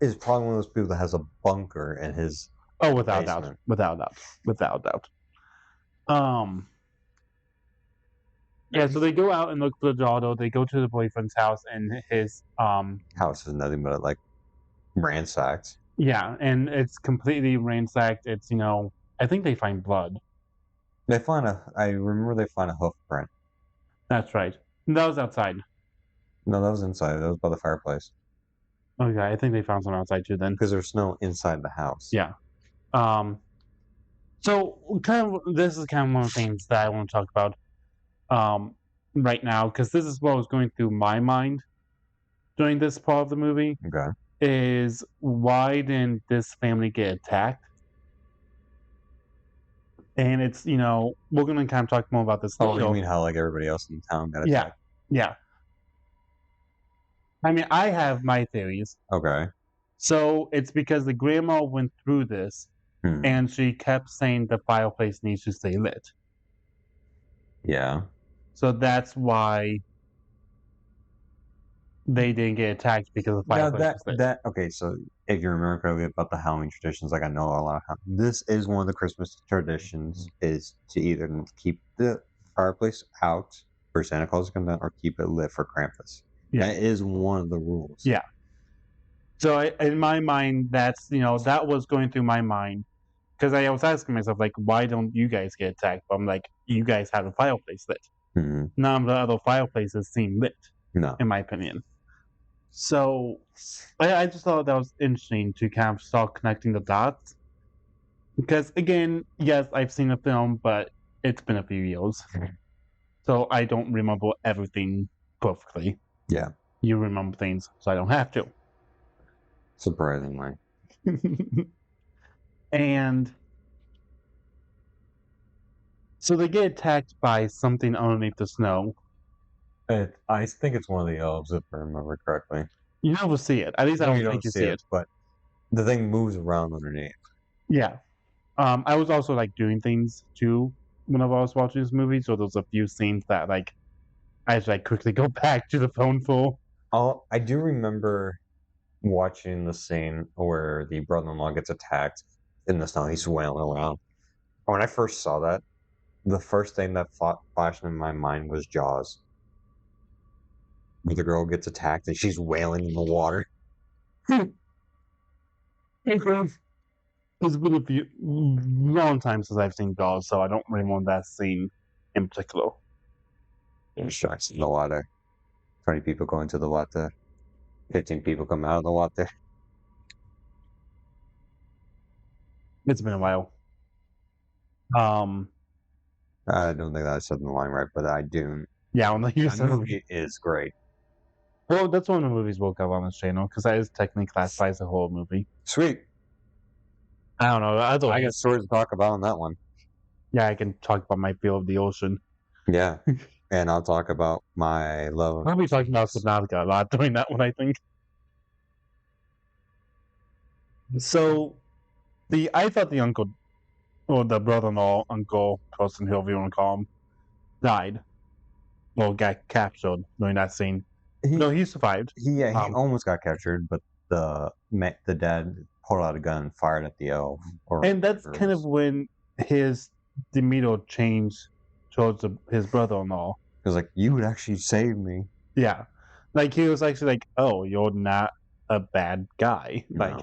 is probably one of those people that has a bunker in his. Oh, without doubt, basement. without doubt. Yeah, so they go out and look for the daughter. They go to the boyfriend's house, and his house is nothing but like ransacked. Yeah, and it's completely ransacked. It's I think they find blood. I remember they find a hoof print. That's right. That was outside. No, that was inside. That was by the fireplace. Okay, I think they found some outside too then. Because there's snow inside the house. Yeah. So this is kind of one of the things that I want to talk about right now, because this is what was going through my mind during this part of the movie. Okay. Is why didn't this family get attacked? And it's, we're going to kind of talk more about this. Oh, you mean how like everybody else in town got attacked? Yeah. I mean, I have my theories. Okay. So it's because the grandma went through this and she kept saying the fireplace needs to stay lit. Yeah. So that's why they didn't get attacked, because the fireplace was lit. Okay, so if you remember correctly about the Halloween traditions, like I know a lot of this is one of the Christmas traditions, is to either keep the fireplace out for Santa Claus to come down or keep it lit for Krampus. Yeah. That is one of the rules. Yeah. So in my mind, that's, that was going through my mind, because I was asking myself, like, why don't you guys get attacked? But I'm like, you guys have a fireplace lit. None of the other fireplaces seem lit, in my opinion. So I just thought that was interesting to kind of start connecting the dots. Because, again, yes, I've seen the film, but it's been a few years. So I don't remember everything perfectly. Yeah. You remember things, so I don't have to. Surprisingly. And so they get attacked by something underneath the snow. I think it's one of the elves, if I remember correctly. You never see it. At least I don't think you see it. But the thing moves around underneath. Yeah. I was also like doing things too whenever I was watching this movie, so there's a few scenes that like I had to like quickly go back to the phone for. I do remember watching the scene where the brother-in-law gets attacked in the snow. He's wailing around. When I first saw that, the first thing that flashed in my mind was Jaws. Where the girl gets attacked and she's wailing in the water. It's been a long time since I've seen Jaws, so I don't remember that scene in particular. There's sharks in the water. 20 people go into the water. 15 people come out of the water. It's been a while. I don't think that I said the line right, but I do. Yeah, when The movie is great. Well, that's one of the movies we'll cover on this channel, because that is technically classified as a horror movie. Sweet. I don't know. I got stories to talk about on that one. Yeah, I can talk about my feel of the ocean. Yeah. And I'll talk about my love. I'll be talking about Subnautica a lot during that one, I think. So, I thought the uncle, or the brother-in-law, uncle, person, whoever you want to call him, died. Well, got captured during that scene. No, he survived. He almost got captured, but the dad pulled out a gun and fired at the elf. And that's kind of when his demeanor changed towards his brother-in-law. He was like, "You would actually save me." Yeah, like he was actually like, "Oh, you're not a bad guy. Like No.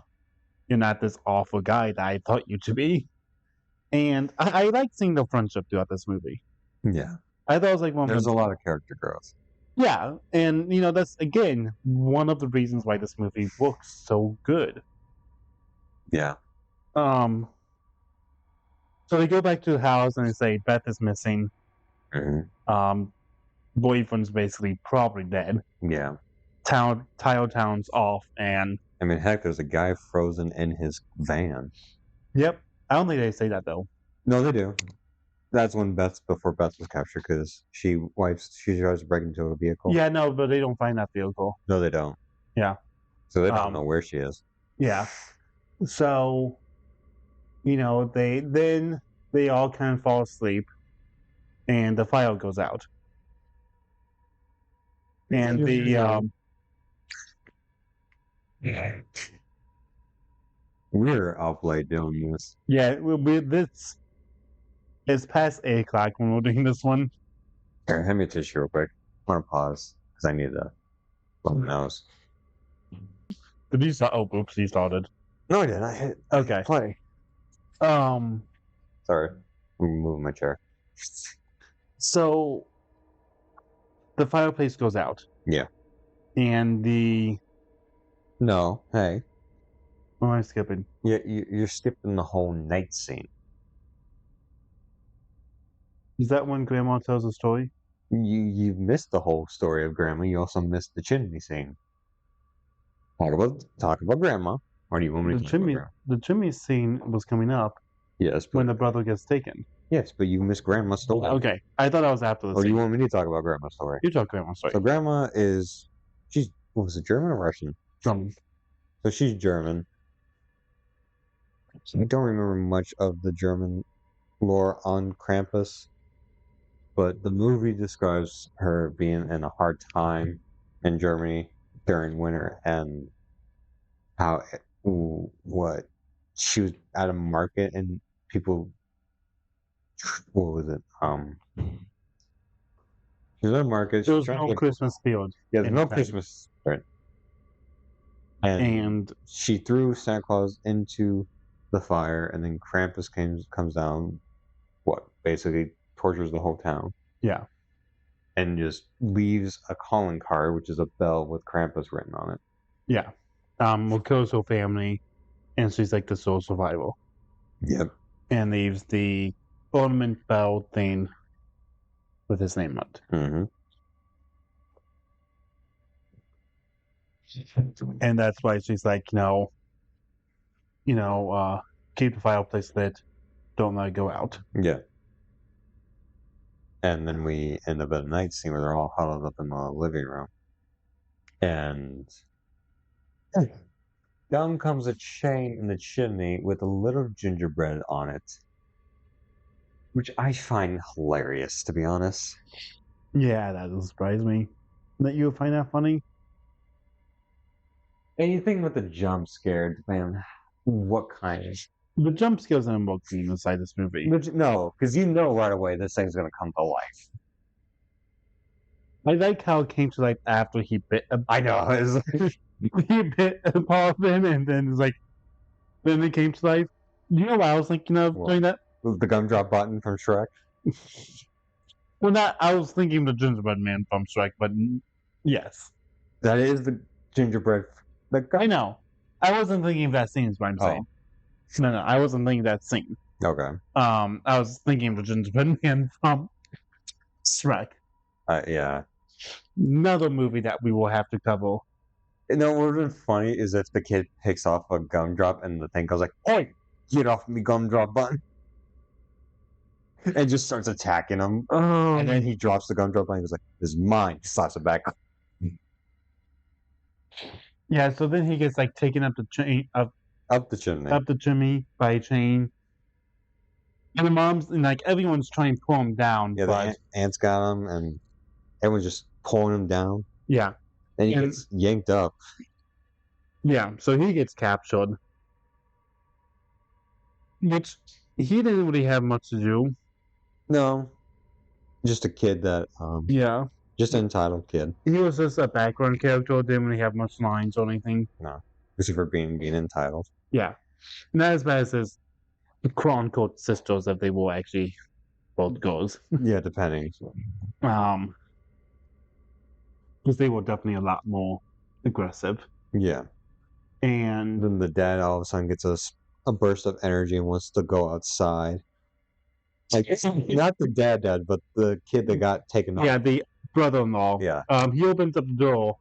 you're not this awful guy that I thought you to be." And I like seeing the friendship throughout this movie. Yeah. I thought it was like one of There's the a lot of character growth. yeah, and that's again one of the reasons why this movie looks so good. Yeah. Um, so they go back to the house and they say Beth is missing. hmm Boyfriend's basically probably dead. Yeah. Town's off, and I mean, heck, there's a guy frozen in his van. yep. I don't think they say that though. No, they do. That's when before Beth was captured because she tries to break into a vehicle. Yeah, no, but they don't find that vehicle. No, they don't. Yeah. So they don't know where she is. Yeah. So, they all kind of fall asleep, and the file goes out, and We're up late doing this. yeah, this it's past 8 o'clock when we're doing this one. Here, hand me a tissue real quick. I want to pause because I need to blow my nose. Did you start? Oh, oops, you started. No, I didn't. I hit Okay. play. Sorry, I'm moving my chair. So the fireplace goes out. Yeah. And No, hey. What am I skipping? Yeah, you're skipping the whole night scene. Is that when Grandma tells a story? You missed the whole story of Grandma. You also missed the chimney scene. Talk about Grandma. Or do you want me to talk about Grandma? The chimney scene was coming up Yes, when the brother gets taken. Yes, but you missed Grandma's story. Okay, I thought I was after the Or do scene. you want me to talk about Grandma's story? You talk Grandma's story. So Grandma she's what was it, German or Russian? German. So she's German. I don't remember much of the German lore on Krampus, but the movie describes her being in a hard time in Germany during winter and how she was at a market and people, what was it? She was at a market. There was no Christmas spirit. Yeah, there's no Christmas spirit. And she threw Santa Claus into the fire, and then Krampus comes down, basically tortures the whole town. Yeah. And just leaves a calling card, which is a bell with Krampus written on it. Yeah. Will kills her family, and she's like the sole survivor. Yep. And leaves the ornament bell thing with his name on it. Mm-hmm. And that's why she's like, keep the fireplace lit, don't let it go out. Yeah. And then we end up at a night scene where they're all huddled up in the living room. And down comes a chain in the chimney with a little gingerbread on it. Which I find hilarious, to be honest. Yeah, that doesn't surprise me. That you would find that funny? Anything with a jump scare, man. What kind? The jump scares in book being inside this movie. No, because you know right away this thing's gonna come to life. I like how it came to life after he bit. I know. He bit a paw of him, and then then it came to life. You know what I was thinking of doing that? The gumdrop button from Shrek. Well, I was thinking the gingerbread man from Shrek, but yes, that is the gingerbread. I know. I wasn't thinking of that scene. Is what I'm saying. No, I wasn't thinking of that scene. Okay. I was thinking of the gingerbread man from Shrek. Yeah. Another movie that we will have to cover. What would have been funny is if the kid picks off a gumdrop and the thing goes like, "Oi, get off me gumdrop button," and just starts attacking him. And then he drops the gumdrop button and goes like, "This is mine." He slaps it back. Yeah, so then he gets taken up the chain up the chimney by a chain. And the mom's and everyone's trying to pull him down. Yeah, the ants got him and everyone's just pulling him down. Yeah. And he gets yanked up. Yeah, so he gets captured. Which he didn't really have much to do. No. Just a kid that, Yeah. just an entitled kid. He was just a background character, didn't really have much lines or anything. No, especially for being entitled. Yeah. Not as bad as his quote unquote sisters, if they were actually both girls. Yeah, depending. Because they were definitely a lot more aggressive. Yeah. And Then the dad all of a sudden gets a burst of energy and wants to go outside. Like, not the dad, but the kid that got taken off. yeah, the brother-in-law. Yeah. He opens up the door,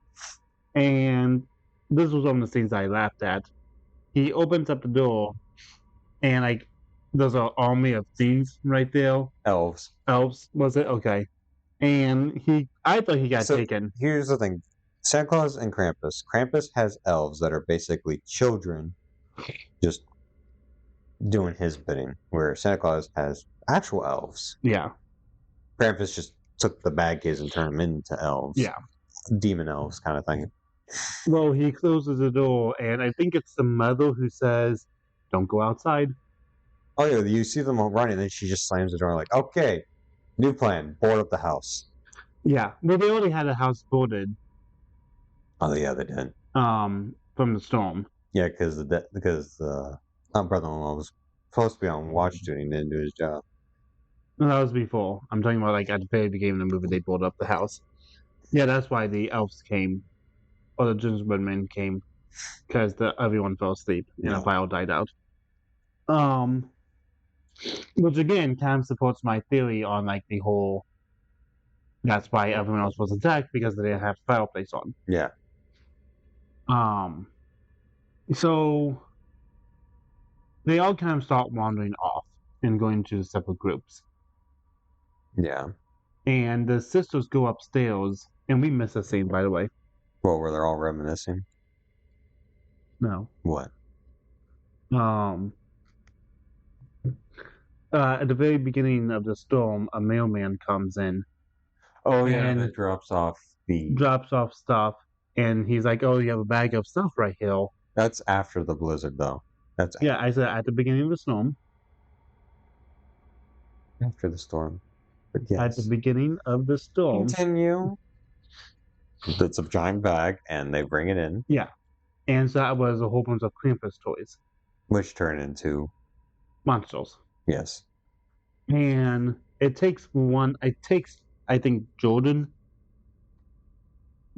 and this was one of the scenes I laughed at. He opens up the door, and like there's an army of thieves right there. Elves. Elves, was it? Okay. And I thought he got taken. Here's the thing. Santa Claus and Krampus. Krampus has elves that are basically children just doing his bidding, where Santa Claus has actual elves. Yeah. Krampus just took the bad kids and turned them into elves. Yeah. Demon elves kind of thing. Well, he closes the door, and I think it's the mother who says, "Don't go outside." Oh, yeah, you see them all running, and then she just slams the door like, okay, new plan, board up the house. Yeah. Well, they already had a house boarded. Oh, yeah, they did. From the storm. Yeah, because my brother-in-law was supposed to be on watch duty and didn't do his job. No, that was before. I'm talking about like at the very beginning of the movie, they boarded up the house. Yeah, that's why the elves came, or the gingerbread men came, because everyone fell asleep and a fire died out. Which again kind of supports my theory on like the whole. That's why everyone else was attacked, because they didn't have the fireplace on. Yeah. So they all kind of start wandering off and going to separate groups. Yeah. And the sisters go upstairs, and we miss a scene, by the way. Well, where they're all reminiscing. No. What? At the very beginning of the storm, a mailman comes in. Oh, yeah, and it drops off stuff, and he's like, "Oh, you have a bag of stuff right here." That's after the blizzard, though. I said at the beginning of the storm. After the storm. But yes. At the beginning of the storm. Continue. It's a giant bag, and they bring it in. Yeah. And so that was a whole bunch of Krampus toys. Which turn into monsters. Yes. And it takes, I think Jordan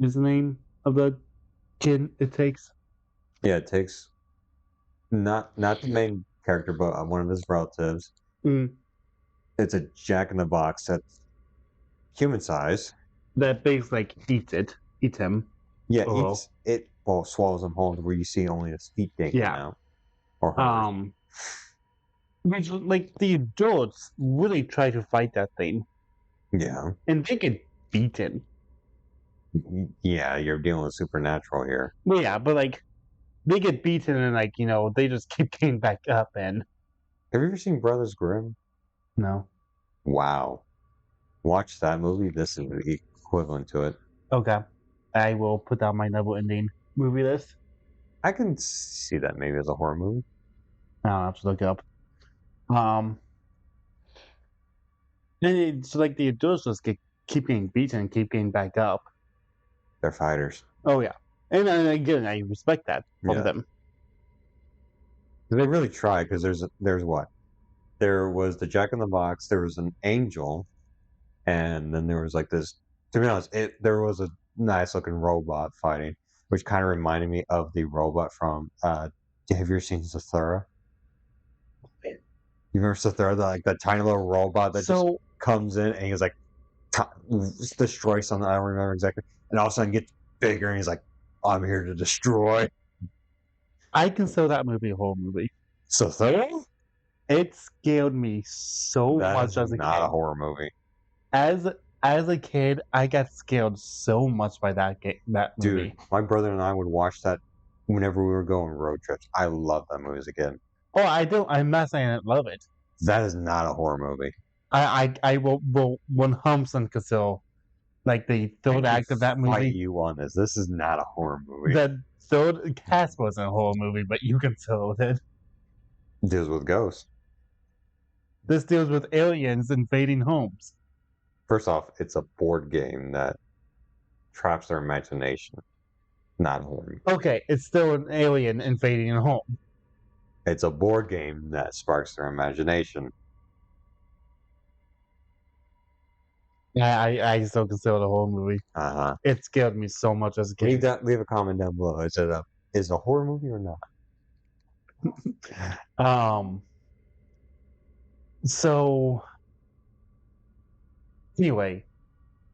is the name of the kid it takes. Yeah, it takes not the main character, but one of his relatives. Mm. It's a jack-in-the-box that's human size. That basically eats him. Yeah, eats it. Well, swallows him whole, where you see only his feet dangling out. Or hers. Which, like, the adults really try to fight that thing. Yeah. And they get beaten. Yeah, you're dealing with supernatural here. Well, yeah, but like, they get beaten and like, they just keep getting back up. And have you ever seen Brothers Grimm? No. Wow. Watch that movie. This is equivalent to it. Okay. I will put down my never-ending movie list. I can see that maybe as a horror movie. I'll have to look it up. So like the adults just keep getting beaten and keep getting back up. They're fighters. Oh yeah, and again, I respect that from them. They really try, because there's what? There was the Jack-in-the-Box. There was an angel, and then there was like this. To be honest, there was a nice looking robot fighting, which kind of reminded me of the robot from. Have you ever seen Zathura? You remember Zathura, that tiny little robot that just comes in and he's like destroys something. I don't remember exactly. And all of a sudden gets bigger and he's like, "I'm here to destroy." I consider that movie a horror movie. Zathura? It scared me so much as a kid. Not a horror movie. As a kid, I got scared so much by that movie. Dude, my brother and I would watch that whenever we were going road trips. I love that movie as a kid. Oh, I don't. I'm not saying I love it. That is not a horror movie. I will 100% consider like the third act of that movie. Fight you on this. This is not a horror movie. The third cast wasn't a horror movie, but you consider it. Deals with ghosts. This deals with aliens invading homes. First off, it's a board game that traps their imagination, not horror. Okay, it's still an alien invading a home. It's a board game that sparks their imagination. I still consider the whole movie. Uh-huh. It scared me so much as a kid. Leave a comment down below. Is it a horror movie or not? So anyway,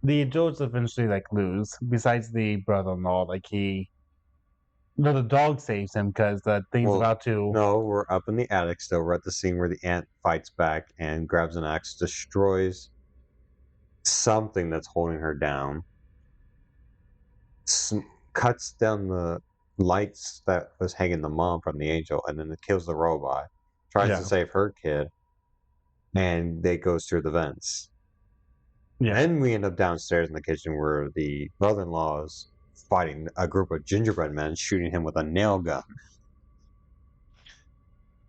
the adults eventually lose. Besides the brother-in-law, the dog saves him because the thing's about to. No, we're up in the attic still. We're at the scene where the ant fights back and grabs an axe, destroys something that's holding her down, cuts down the lights that was hanging the mom from the angel, and then it kills the robot. Tries to save her kid, and they goes through the vents. Yeah. Then we end up downstairs in the kitchen where the brother-in-law is fighting a group of gingerbread men, shooting him with a nail gun.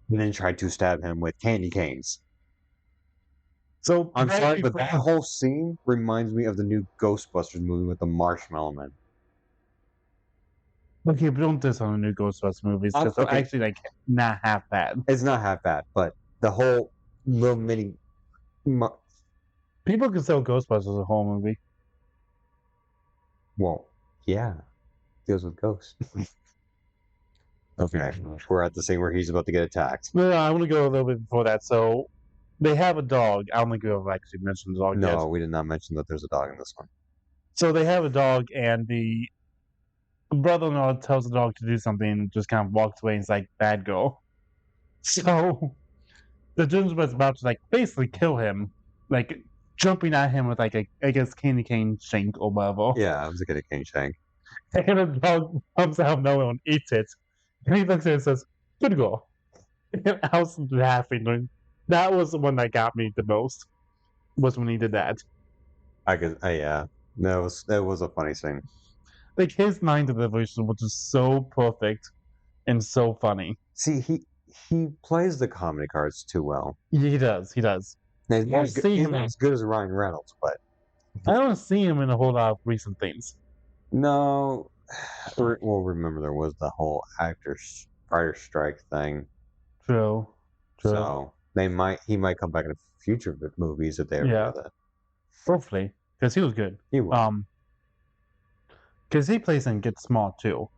And then tried to stab him with candy canes. So I'm sorry, but that whole scene reminds me of the new Ghostbusters movie with the Marshmallow Man. Okay, but don't diss on the new Ghostbusters movies. It's actually not half bad. It's not half bad, but the whole little mini. People consider Ghostbusters as a horror movie. Well, yeah, deals with ghosts. Okay, we're at the scene where he's about to get attacked. No, I want to go a little bit before that. So they have a dog. I don't think we've actually mentioned the dog yet. No, we did not mention that there's a dog in this one. So they have a dog, and the brother-in-law tells the dog to do something and just kind of walks away and is like, bad girl. So the gingerbread's about to basically kill him, jumping at him with I guess candy cane shank or whatever. Yeah, I was a candy cane shank. And the dog comes out of nowhere and eats it. And he looks at it and says, good girl. And I was laughing. That was the one that got me the most, was when he did that. Yeah. That was a funny scene. His line delivery was just so perfect and so funny. See, he plays the comedy cards too well. He does. He's not as good as Ryan Reynolds, but I don't see him in a whole lot of recent things. No. Well, remember there was the whole writer strike thing. True. So he might come back in future movies if they ever do that. Hopefully, because he was good. He was. Because he plays in Get Smart too.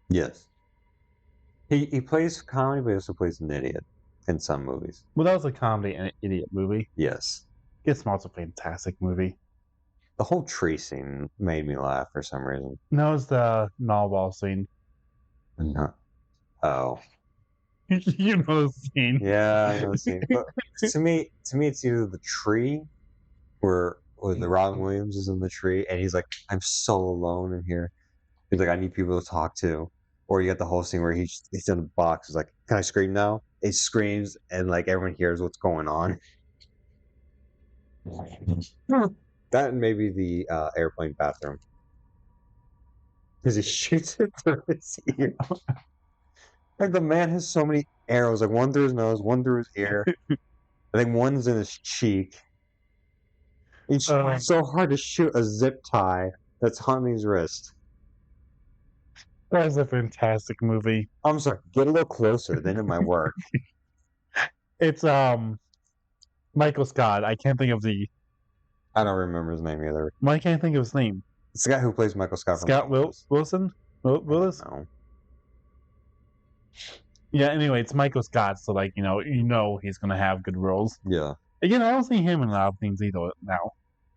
Yes. He plays comedy, but he also plays an idiot in some movies. Well, that was a comedy and an idiot movie. Yes. Get Smart's a fantastic movie. The whole tree scene made me laugh for some reason. No, it's the narwhal scene. No. Oh. You know the scene. Yeah, I know the scene. But to me, it's either the tree where the Robin Williams is in the tree and he's like, I'm so alone in here. He's like, I need people to talk to. Or you got the whole scene where he's in the box. He's like, can I scream now? He screams and everyone hears what's going on. That and maybe the airplane bathroom. Because he shoots it through his ear. The man has so many arrows, one through his nose, one through his ear. I think one's in his cheek. It's so hard to shoot a zip tie that's on his wrist. That is a fantastic movie. I'm sorry, get a little closer, then it might work. It's Michael Scott. I can't think of I don't remember his name either. Why can't I think of his name? It's the guy who plays Michael Scott. Scott Wilson? Willis? No. Yeah, anyway, it's Michael Scott, so he's gonna have good roles. Yeah. Again, I don't see him in a lot of things either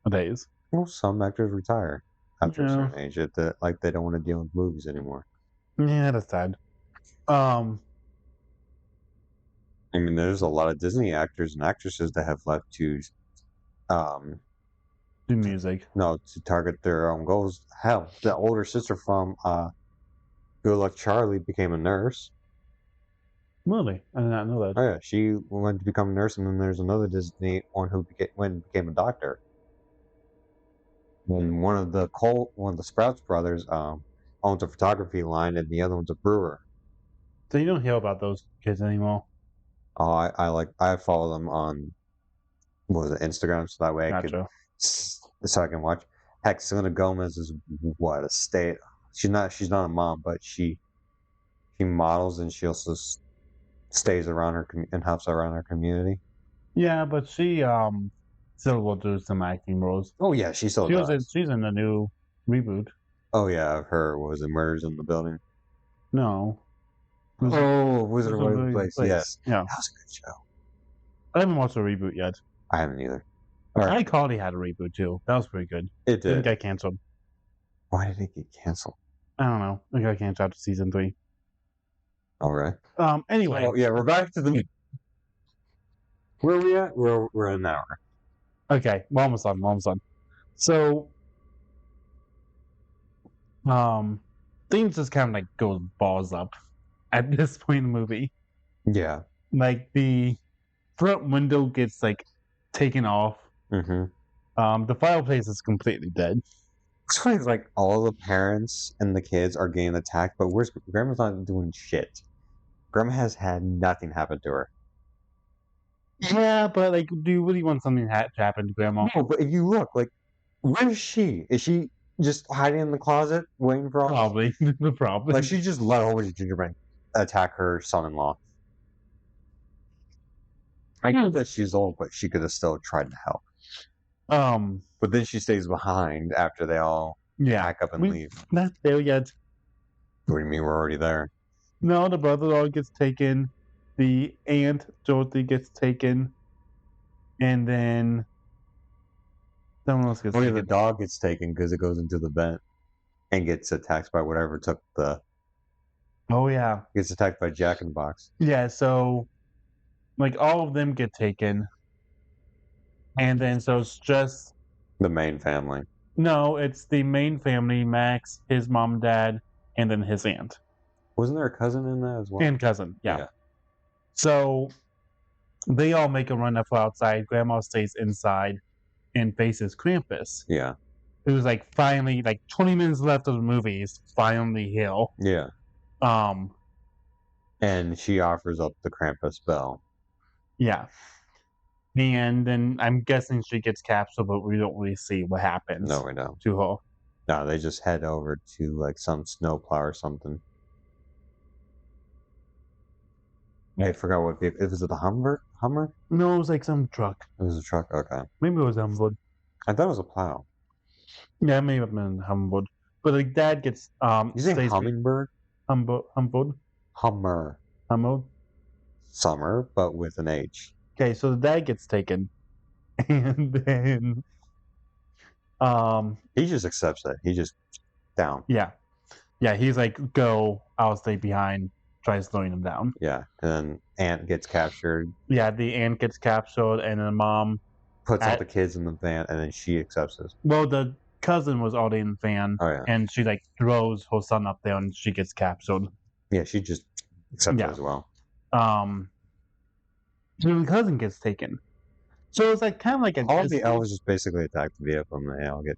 nowadays. Well, some actors retire after a certain age. They don't want to deal with movies anymore. Yeah, that's sad. I mean, there's a lot of Disney actors and actresses that have left to do music. No, to target their own goals. Hell, the older sister from Good Luck Charlie became a nurse. Really? I did not know that. Oh yeah, she went to become a nurse, and then there's another Disney one who became a doctor. And one of the Sprouts brothers owns a photography line, and the other one's a brewer. So you don't hear about those kids anymore? Oh, I follow them on Instagram, so that way I could so I can watch. Heck, Selena Gomez is what a state. She's not a mom, but she models and she also stays around her and helps around her community. Yeah, but she still will do some acting roles. Oh yeah, she still does. She's in the new reboot. Oh yeah, her was it Murders in the Building? No. Oh, Wizard of Waverly Place. Yes, Yeah. that was a good show. I haven't watched the reboot yet. I haven't either. iCarly had a reboot too. That was pretty good. It Didn't did. get canceled. Why did it get canceled? I don't know. It got canceled after season 3. All right. Anyway. Oh yeah, we're back to the. Where are we at? We're at an hour. Okay, we're almost done. So, things just kind of like goes balls up at this point in the movie. Yeah. Like the front window gets like taken off. Mm-hmm. The fireplace is completely dead. It's funny, like all the parents and the kids are getting attacked, but where's Grandma's not doing shit. Grandma has had nothing happen to her. Yeah, but like, do you really want something to happen to Grandma? No, but if you look, like, where is she? Is she just hiding in the closet, waiting for all? Probably the problem. Like she just let a whole bunch of gingerbread attack her son-in-law. I know that she's old, but she could have still tried to help. But then she stays behind after they all pack up and leave. Not there yet. What do you mean we're already there? No, the brother-in-law gets taken. The aunt Dorothy gets taken, and then someone else gets taken. The dog gets taken because it goes into the vent and gets attacked by whatever took the. Oh yeah, gets attacked by Jack in the Box. Yeah, so like all of them get taken, and then so it's just the main family. No, it's the main family: Max, his mom, and dad, and then his aunt. Wasn't there a cousin in that as well? And cousin, yeah. So they all make a run up outside. Grandma stays inside and faces Krampus. Yeah. It was like finally, like 20 minutes left of the movie is finally Hill. Yeah. And she offers up the Krampus bell. Yeah. And then I'm guessing she gets captured, but we don't really see what happens. No, we don't. To her. No, they just head over to like some snowplow or something. I forgot what vehicle. Was it the Hummer? No, it was like some truck. It was a truck. Okay. Maybe it was Hummer. I thought it was a plow. Yeah, it may have been Hummer. But like dad gets You say hummingbird? Hummer. Hummer. Summer, but with an H. Okay, so the dad gets taken, and then he just accepts it. He just down. Yeah, he's like, "Go, I'll stay behind." Tries slowing him down. Yeah, and then aunt gets captured. Yeah, the aunt gets captured, and then mom puts all the kids in the van, and then she accepts it. Well, the cousin was already in the van, and she like throws her son up there, and she gets captured. Yeah, she just accepts it as well. So the cousin gets taken. So it's like kind of like all the elves just basically attack the vehicle, and they all get.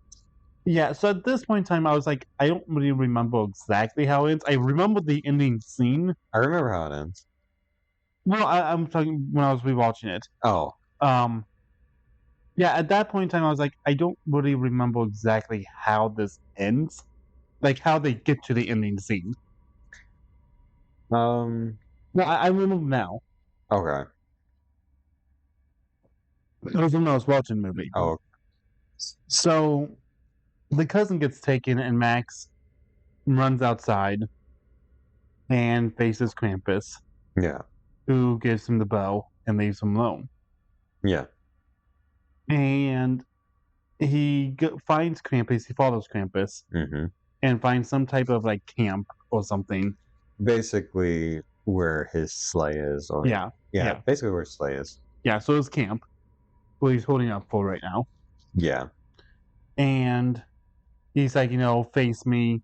Yeah, so at this point in time, I was like, I don't really remember exactly how it ends. I remember the ending scene. I remember how it ends. Well, I'm talking when I was rewatching it. Oh. Yeah, at that point in time, I was like, I don't really remember exactly how this ends. Like, how they get to the ending scene. No, I remember now. Okay. It was when I was watching the movie. Oh. So the cousin gets taken, and Max runs outside and faces Krampus. Yeah. Who gives him the bell and leaves him alone. Yeah. And he finds Krampus, he follows Krampus, and finds some type of like camp or something. Basically where his sleigh is. Or, yeah, basically where his sleigh is. Yeah, so it's camp. What he's holding up for right now. Yeah. And he's like, face me.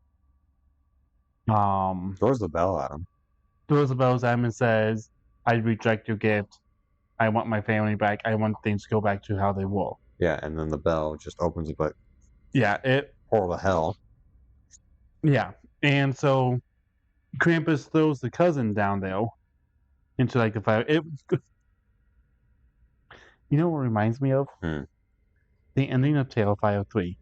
Throws the bell at him. Throws the bell at him and says, I reject your gift. I want my family back. I want things to go back to how they were. Yeah, and then the bell just opens it, but it portal to hell. Yeah, and so Krampus throws the cousin down there into like the fire. You know what it reminds me of? The ending of Terrifier 3.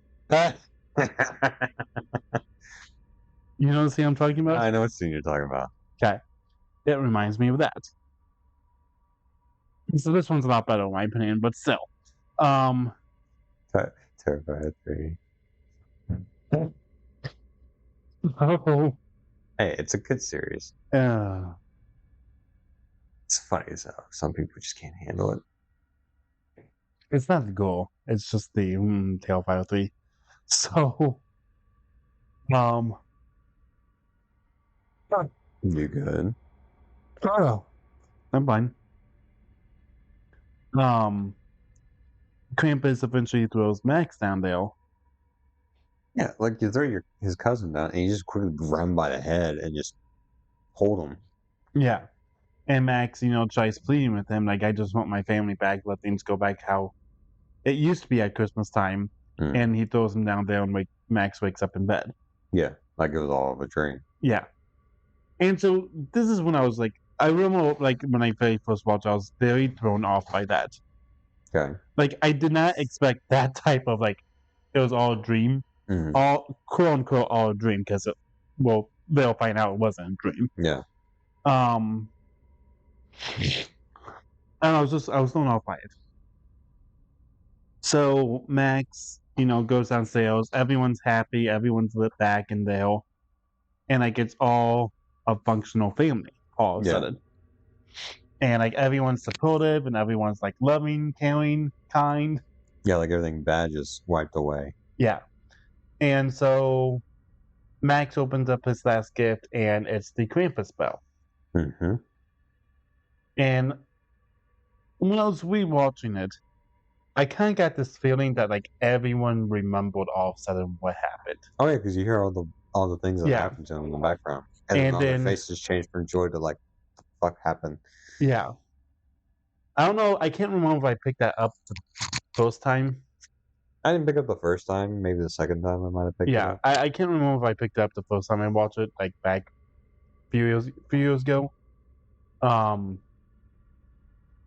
You know the scene I'm talking about? I know what scene you're talking about. Okay. It reminds me of that. So this one's a lot better in my opinion, but still. Terrifier 3. Oh. Hey, it's a good series. Uh, It's funny as hell. Some people just can't handle it. it's not the goal. It's just the Terrifier 3. So, You good? oh, I'm fine. Krampus eventually throws Max down there. Yeah, like you throw his cousin down and you just quickly grab him by the head and just hold him. Yeah. And Max, tries pleading with him, like, I just want my family back, let things go back how it used to be at Christmas time. And he throws him down there and Max wakes up in bed. Yeah, like it was all of a dream. Yeah. And so this is when I was like, I remember like when I very first watched, I was very thrown off by that. Okay. Like I did not expect that type of like it was all a dream, all quote unquote all a dream because well they'll find out it wasn't a dream. Yeah. And I was thrown off by it. So Max, goes downstairs. Everyone's happy. Everyone's lit back in there, and like it's all a functional family all of a sudden. And like everyone's supportive and everyone's like loving, caring, kind. Yeah, like everything bad just wiped away. Yeah. And so Max opens up his last gift and it's the Krampus bell. And when I was rewatching it, I kind of got this feeling that like everyone remembered all of a sudden what happened. Oh yeah, because you hear all the things that happened to them in the background, and then all their faces change from joy to like, "What the fuck happened?" Yeah. I don't know. I can't remember if I picked that up the first time. I didn't pick up the first time. Maybe the second time I might have picked it up. I can't remember if I picked it up the first time I watched it, like back a few years ago. And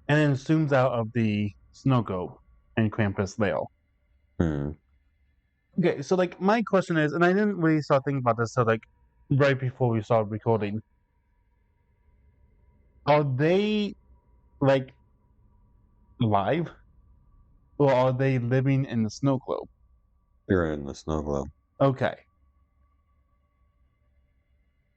then it zooms out of the snow globe and Krampus Lail. Okay, so like my question is, and I didn't really start thinking about this till like right before we started recording. Are they like alive? Or are they living in the snow globe? You're in the snow globe. Okay.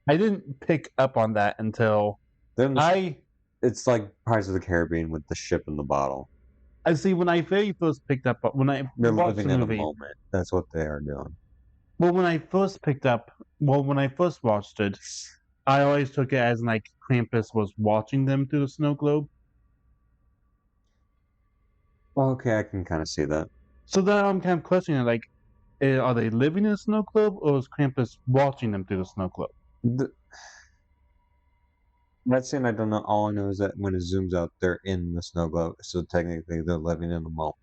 I didn't pick up on that until it's like Pirates of the Caribbean with the ship in the bottle. I see. When I very first picked up, when I They're watched living the in movie, the moment. That's what they are doing. Well, when I first watched it, I always took it as like Krampus was watching them through the snow globe. Well, okay, I can kind of see that. So then I'm kind of questioning, like, are they living in the snow globe, or is Krampus watching them through the snow globe? That scene, I don't know. All I know is that when it zooms out, they're in the snow globe, so technically they're living in the moment.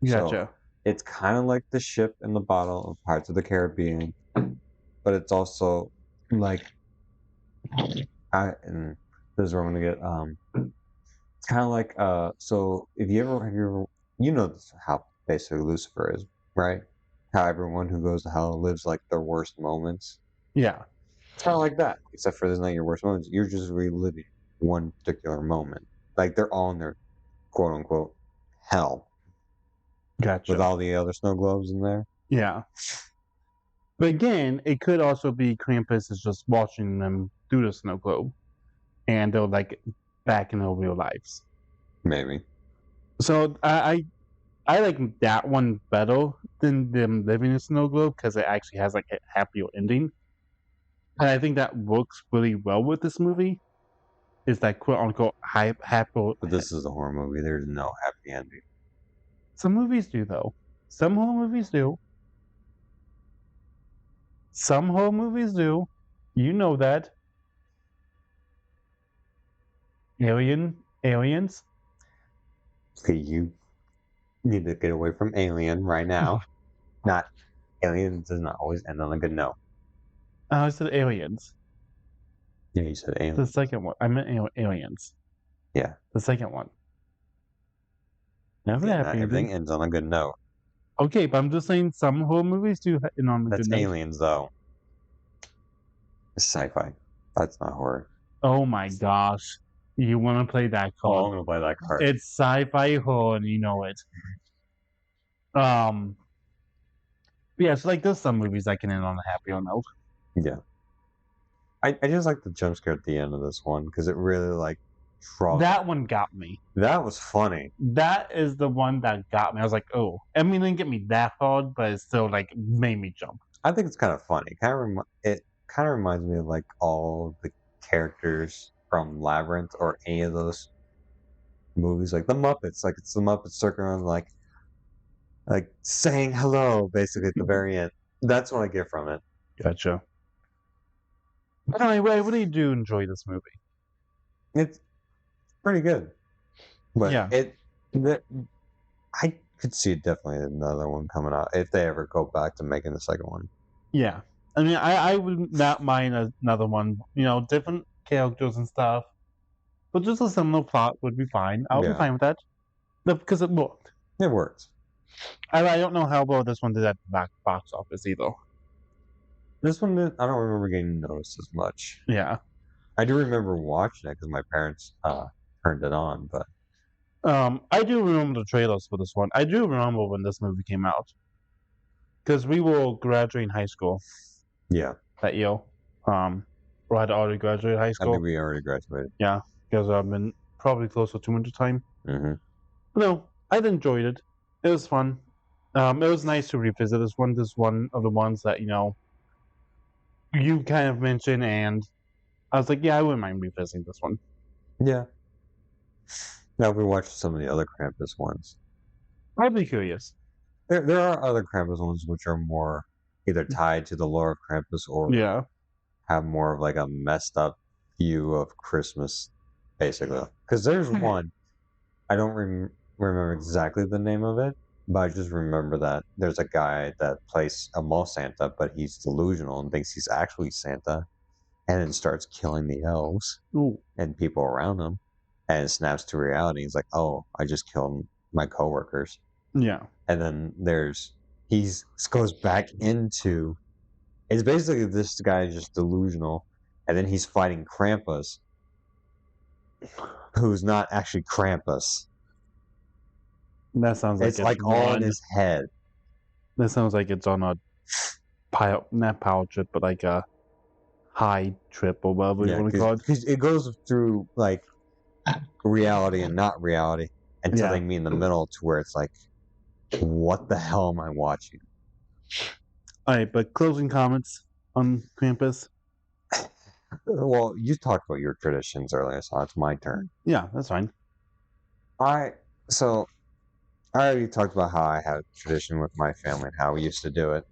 Gotcha. So it's kind of like the ship in the bottle of Pirates of the Caribbean, but it's also like and this is where I'm gonna get it's kind of like so if you ever how basically Lucifer is, right? How everyone who goes to hell lives like their worst moments. Yeah. It's kind of like that, except for this not your worst moments. You're just reliving one particular moment. Like they're all in their quote unquote hell. Gotcha. With all the other snow globes in there. Yeah. But again, it could also be Krampus is just watching them through the snow globe, and they're like back in their real lives. Maybe. So I like that one better than them living in a snow globe because it actually has like a happier ending. And I think that works really well with this movie. Is that quote unquote happy? But this is a horror movie. There's no happy ending. Some movies do though. Some horror movies do. Some horror movies do. You know that. Aliens. Okay, you need to get away from Alien right now. Not Aliens does not always end on a good note. I said Aliens. Yeah, you said Aliens. The second one. I meant Aliens. Yeah. The second one. Never everything ends on a good note. Okay, but I'm just saying some horror movies do end on a That's good note. aliens, though. It's sci-fi. That's not horror. Oh my gosh. You want to play that Oh, I'm card? gonna play that card. It's sci-fi horror, and you know it. Um, yeah, so like there's some movies that can end on a happier note. Yeah. I just like the jump scare at the end of this one because it really like draws. That one got me. That was funny. That is the one that got me. I was like, oh, I mean, it didn't get me that hard, but it still like made me jump. I think it's kind of funny. It kind of reminds me of like all the characters from Labyrinth or any of those movies, like the Muppets. Like it's the Muppets circling around, like saying hello, basically at the very end. That's what I get from it. Gotcha. But anyway, what do you do enjoy this movie? It's pretty good, but Yeah. I could see definitely another one coming out if they ever go back to making the second one. Yeah. I mean, I would not mind another one, you know, different characters and stuff. But just a similar plot would be fine. I'll be Yeah. fine with that. Because it worked. It works. I don't know how well this one did at the box office either. This one, I don't remember getting noticed as much. Yeah. I do remember watching it because my parents turned it on, but I do remember the trailers for this one. I do remember when this movie came out. Because we were graduating high school yeah, that year. Or had already graduated high I school. think we already graduated. Yeah. Because I've been probably close to 200 time. Mm-hmm. No, I enjoyed it. It was fun. It was nice to revisit this one. This is one of the ones that, you know, you kind of mentioned, and I was like, yeah, I wouldn't mind revisiting this one. Yeah. Now we watched some of the other Krampus ones. I'd be curious. There are other Krampus ones which are more either tied to the lore of Krampus or Yeah. have more of like a messed up view of Christmas, basically. Because there's one, I don't remember exactly the name of it, but I just remember that there's a guy that plays a mall Santa, but he's delusional and thinks he's actually Santa, and then starts killing the elves Ooh. and people around him, and it snaps to reality. He's like, "Oh, I just killed my coworkers," Yeah. and then he goes back into. It's basically this guy is just delusional, and then he's fighting Krampus, who's not actually Krampus. That sounds like It's like all in his head. That sounds like it's on a not power trip, but like a high trip or whatever you want to call it. Because it goes through like reality and not reality until they meet in the middle to where it's like, what the hell am I watching? All right, but closing comments on Krampus? Well, you talked about your traditions earlier, so it's my turn. Yeah, that's fine. I already talked about how I had a tradition with my family and how we used to do it.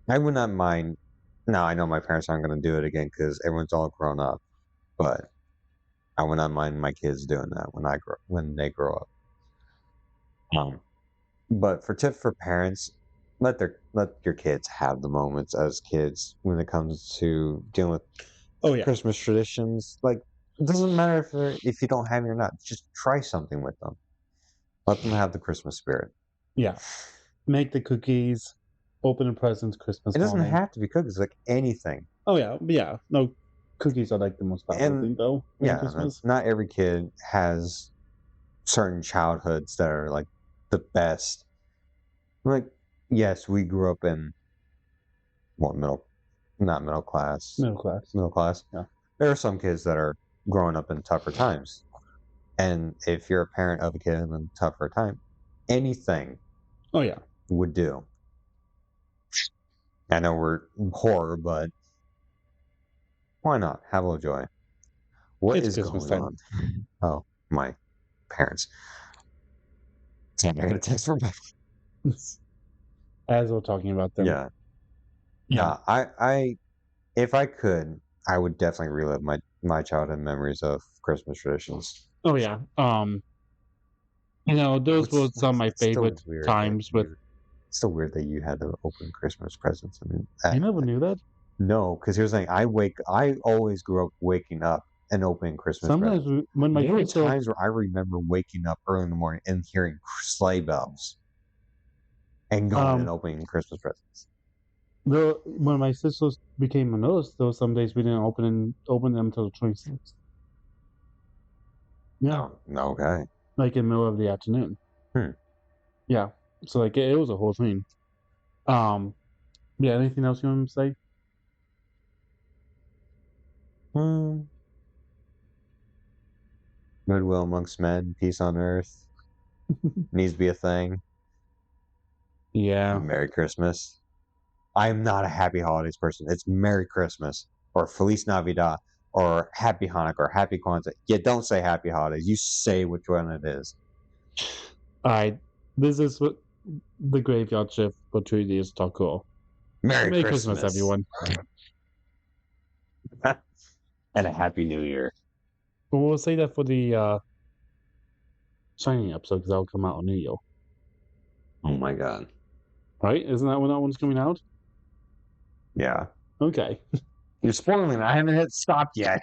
I would not mind. Now, I know my parents aren't going to do it again because everyone's all grown up, but I would not mind my kids doing that when they grow up. But for tip for parents, let your kids have the moments as kids when it comes to dealing with Christmas traditions. Like it doesn't matter if you don't have it or not. Just try something with them. Let them have the Christmas spirit. Yeah, make the cookies, open the presents, Christmas. It doesn't have to be cookies, like anything. Oh yeah. No, cookies are like the most popular thing though. Yeah, Christmas. not every kid has certain childhoods that are like the best. Like, yes, we grew up in not middle class. Middle class. Yeah. There are some kids that are growing up in tougher times. And if you're a parent of a kid in a tougher time, anything would do. I know we're horror, but why not? Have a little joy. What is going on? Oh, my parents. I got a text from my as we're talking about them. Yeah. I if I could, I would definitely relive my childhood memories of Christmas traditions. Oh yeah. You know, those were some of my favorite times with. It's still weird that you had to open Christmas presents. I mean, I never knew that. No, because here's the thing: I always grew up waking up and opening Christmas Sometimes presents. when my There were kids were times where I remember waking up early in the morning and hearing sleigh bells and going and opening Christmas presents. when my sisters became a nurse, there were some days we didn't open them until the 26th. Yeah, Oh, okay. like in the middle of the afternoon. Hmm. Yeah, so like it was a whole thing. Yeah. Anything else you want to say? Hmm. Goodwill amongst men, peace on earth needs to be a thing. Yeah. Merry Christmas. I'm not a Happy Holidays person. It's Merry Christmas or Feliz Navidad or Happy Hanukkah or Happy Kwanzaa. You don't say Happy Holidays. You say which one it is. All right. This is what the graveyard shift for 2 days talk cool. Merry Christmas, Christmas. everyone. And a Happy New Year. But we'll say that for the Shining episode because that'll come out on New Year. Oh my God. Right? Isn't that when that one's coming out? Yeah. Okay. You're spoiling it. I haven't hit stop yet.